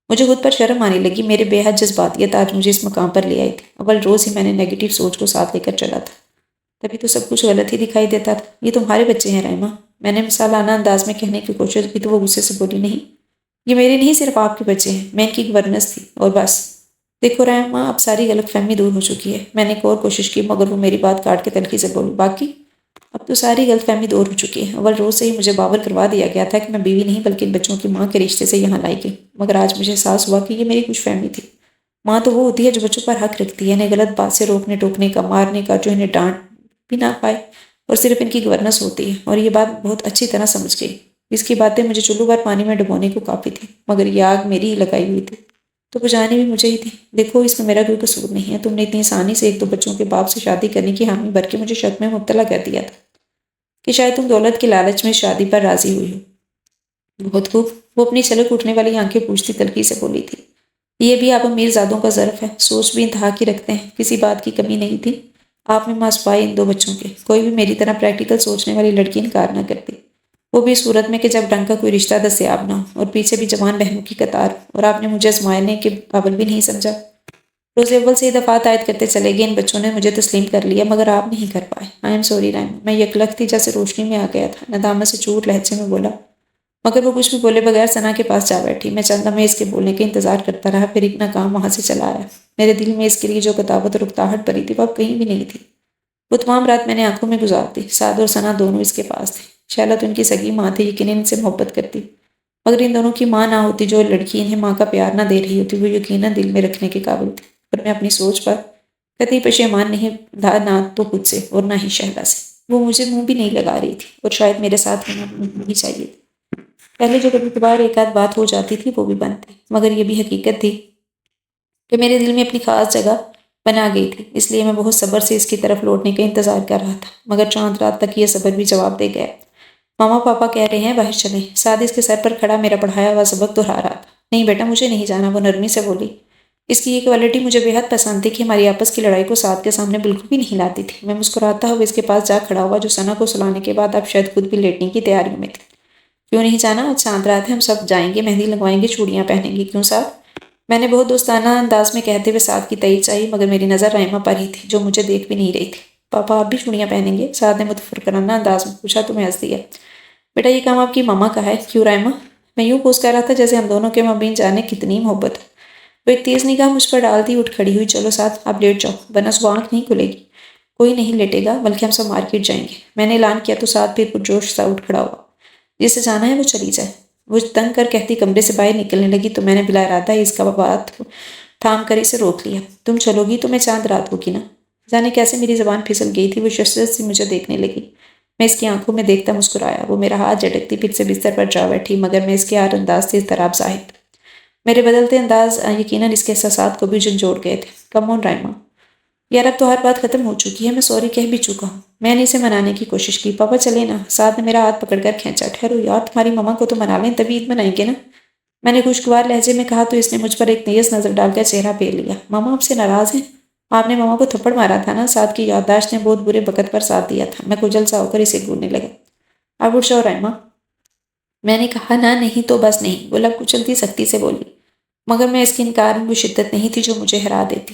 مجھے خود پر شرم آنے لگی۔ میرے بے حد جذباتیت آج مجھے اس مقام پر لے آئی تھی۔ اول روز ہی میں نے نیگیٹو سوچ کو ساتھ لے کر چلا تھا، تبھی تو سب کچھ غلط ہی دکھائی دیتا تھا۔ یہ تمہارے بچے ہیں رائمہ، میں نے مثالانہ انداز میں کہنے کی کوشش کی تو وہ غصے سے بولی، نہیں یہ میرے نہیں صرف آپ کے بچے ہیں، میں ان کی گورننس تھی اور بس۔ دیکھو رائمہ اب ساری غلط فہمی دور ہو چکی ہے۔ میں نے ایک اور کوشش کی مگر وہ میری بات کاٹ کے تلخی سے بولی، باقی اب تو ساری غلط فہمی دور ہو چکی ہے۔ اول روز سے ہی مجھے باور کروا دیا گیا تھا کہ میں بیوی نہیں بلکہ ان بچوں کی ماں کے رشتے سے یہاں لائی گئی، مگر آج مجھے احساس ہوا کہ یہ میری خوش فہمی تھی۔ ماں تو وہ ہوتی ہے جو بچوں پر حق رکھتی ہے، انہیں غلط بات سے روکنے ٹوکنے کا، مارنے کا، جو انہیں ڈانٹ بھی نہ پائے، اور صرف ان کی گورننس ہوتی ہے۔ اور یہ بات بہت اچھی طرح سمجھ گئی۔ اس کی باتیں مجھے چلو بھر پانی میں ڈبونے کو کافی تھی، مگر یہ آگ میری ہی لگائی ہوئی تھی تو بجھانی بھی مجھے ہی تھی۔ دیکھو اس میں میرا کوئی قصور نہیں ہے، تم نے اتنی آسانی سے ایک دو بچوں کے باپ سے شادی کرنے کی حامی بھر کے مجھے شک میں مبتلا کر دیا تھا کہ شاید تم دولت کے لالچ میں شادی پر راضی ہوئی ہو۔ بہت خوب، وہ اپنی چھلک اٹھنے والی آنکھیں پوچھتی تلخی سے بولی تھی، یہ بھی آپ امیر زادوں کا ظرف ہے، سوچ بھی انتہا کی رکھتے ہیں، کسی بات کی کمی نہیں تھی آپ میں ماسپائے ان دو بچوں کے۔ کوئی بھی میری طرح پریکٹیکل سوچنے والی لڑکی انکار نہ کرتی، وہ بھی صورت میں کہ جب ڈنگ کا کوئی رشتہ دستیاب نہ ہو اور پیچھے بھی جوان بہنوں کی قطار، اور آپ نے مجھے آزمانے کے قابل بھی نہیں سمجھا۔ روز اول سے یہ دفعات عائد کرتے چلے گئے، ان بچوں نے مجھے تسلیم کر لیا مگر آپ نہیں کر پائے۔ آئی ایم سوری رائم، میں یکلخت تھی جیسے روشنی میں آ گیا تھا، ندامت سے چور لہجے میں بولا، مگر وہ کچھ بھی بولے بغیر ثنا کے پاس جا بیٹھی۔ میں چند لمحے اس کے بولنے کا انتظار کرتا رہا، پھر ایک ناکام وہاں سے چلا آیا۔ میرے دل میں اس کے لیے جو کتابت اور اکتاہٹ بھری تھی وہ اب کہیں بھی نہیں تھی۔ وہ تمام رات میں نے آنکھوں میں گزار دی۔ سعد اور ثنا دونوں اس کے پاس تھے۔ شیلا تو ان کی سگی ماں تھی، یقیناً ان سے محبت کرتی، مگر ان دونوں کی ماں نہ ہوتی، جو لڑکی انہیں ماں کا پیار نہ دے رہی ہوتی وہ یقیناً دل میں رکھنے کے قابل تھی۔ اور میں اپنی سوچ پر قطعی پشیمان نہیں تھا، نہ تو خود سے اور نہ ہی شیلا سے۔ وہ مجھے منہ بھی نہیں لگا رہی تھی، اور شاید میرے ساتھ ہونا نہیں چاہیے تھا۔ پہلے جو کبھی کبھار ایک آدھ بات ہو جاتی تھی وہ بھی بند تھی، مگر یہ بھی حقیقت تھی کہ میرے دل میں اپنی خاص جگہ بنا گئی تھی، اس لیے میں بہت صبر سے اس کی طرف لوٹنے کا انتظار کر رہا تھا، مگر چاند رات تک یہ صبر بھی جواب دے گیا۔ ماما پاپا کہہ رہے ہیں باہر چلیں۔ سعد اس کے سر پر کھڑا میرا پڑھایا ہوا سبق دہرا رہا تھا۔ نہیں بیٹا مجھے نہیں جانا، وہ نرمی سے بولی۔ اس کی یہ کوالٹی مجھے بے حد پسند تھی کہ ہماری آپس کی لڑائی کو سعد کے سامنے بالکل بھی نہیں لاتی تھی۔ میں مسکراتا ہوا اس کے پاس جا کھڑا ہوا، جو ثنا کو سلانے کے بعد اب شاید خود بھی لیٹنے کی تیاریوں میں تھی۔ کیوں نہیں جانا؟ آج چاند رات ہے، ہم سب جائیں گے، مہندی لگوائیں گے، چوڑیاں پہنیں گے، کیوں سعد؟ میں نے بہت دوستانہ انداز میں کہتے ہوئے سعد کی تائید چاہی، مگر میری نظر رائمہ پر ہی تھی جو مجھے دیکھ بھی نہیں رہی تھی۔ پاپا آپ بھی چوڑیاں پہنیں گے؟ سعد نے متفکرانہ انداز میں پوچھا تو میں ہنس دیا۔ بیٹا یہ کام آپ کی ماما کا ہے۔ کیوں رائمہ؟ میں یوں پوچھ کر رہا تھا جیسے ہم دونوں کے مابین جانے کتنی محبت ہو۔ وہ ایک تیز نگاہ مجھ پر ڈالتی اٹھ کھڑی ہوئی، چلو سعد آپ لیٹ جاؤ ورنہ صبح آنکھ نہیں کھلے گی۔ کوئی نہیں لیٹے گا، بلکہ ہم سب مارکیٹ جائیں گے۔ میں نے اعلان کیا تو سعد پھر پرجوش سا اٹھ کھڑا ہوا۔ جسے جانا ہے وہ چلی جائے۔ وہ تنگ کر کہتی کمرے سے باہر نکلنے لگی تو میں نے بلا ارادہ اس کا بات تھام کر اسے روک لیا۔ تم چلو گی تو میں چاند رات ہوگی نا؟ جانے کیسے میری زبان پھسل گئی تھی، وہ ششدر سے مجھے دیکھنے لگی۔ میں اس کی آنکھوں میں دیکھتا مسکرایا۔ وہ میرا ہاتھ جھٹکتی پھر سے بستر پر جا بیٹھی، مگر میں اس کے ہر انداز سے اضطراب ظاہر۔ میرے بدلتے انداز یقیناً اس کے احساسات کو بھی جھنجھوڑ گئے تھے۔ کم آن رائمہ، یار اب تو ہر بات ختم ہو چکی ہے، میں سوری کہہ بھی چکا ہوں۔ میں نے اسے منانے کی کوشش کی۔ پاپا چلے نا؟ سعد نے میرا ہاتھ پکڑ کر کھینچا۔ ٹھہرو یار، تمہاری ماما کو تو منا لیں تبھی عید منائیں گے نا؟ میں نے خوشگوار لہجے میں کہا تو اس نے مجھ پر ایک نیز نظر ڈال کر چہرہ پھیر لیا۔ ماما آپ سے ناراض ہیں؟ آپ نے ماما کو تھپڑ مارا تھا نا؟ سعد کی یادداشت نے بہت برے وقت پر ساتھ دیا تھا۔ میں کھجل سا ہو کر اسے گھورنے لگا۔ اب اٹھ جاؤ رائمہ۔ میں نے کہا نہ نہیں تو بس نہیں، وہ لب کچلتی سختی سے بولی، مگر میں اس کے انکار میں وہ شدت نہیں تھی جو مجھے ہرا دیتی۔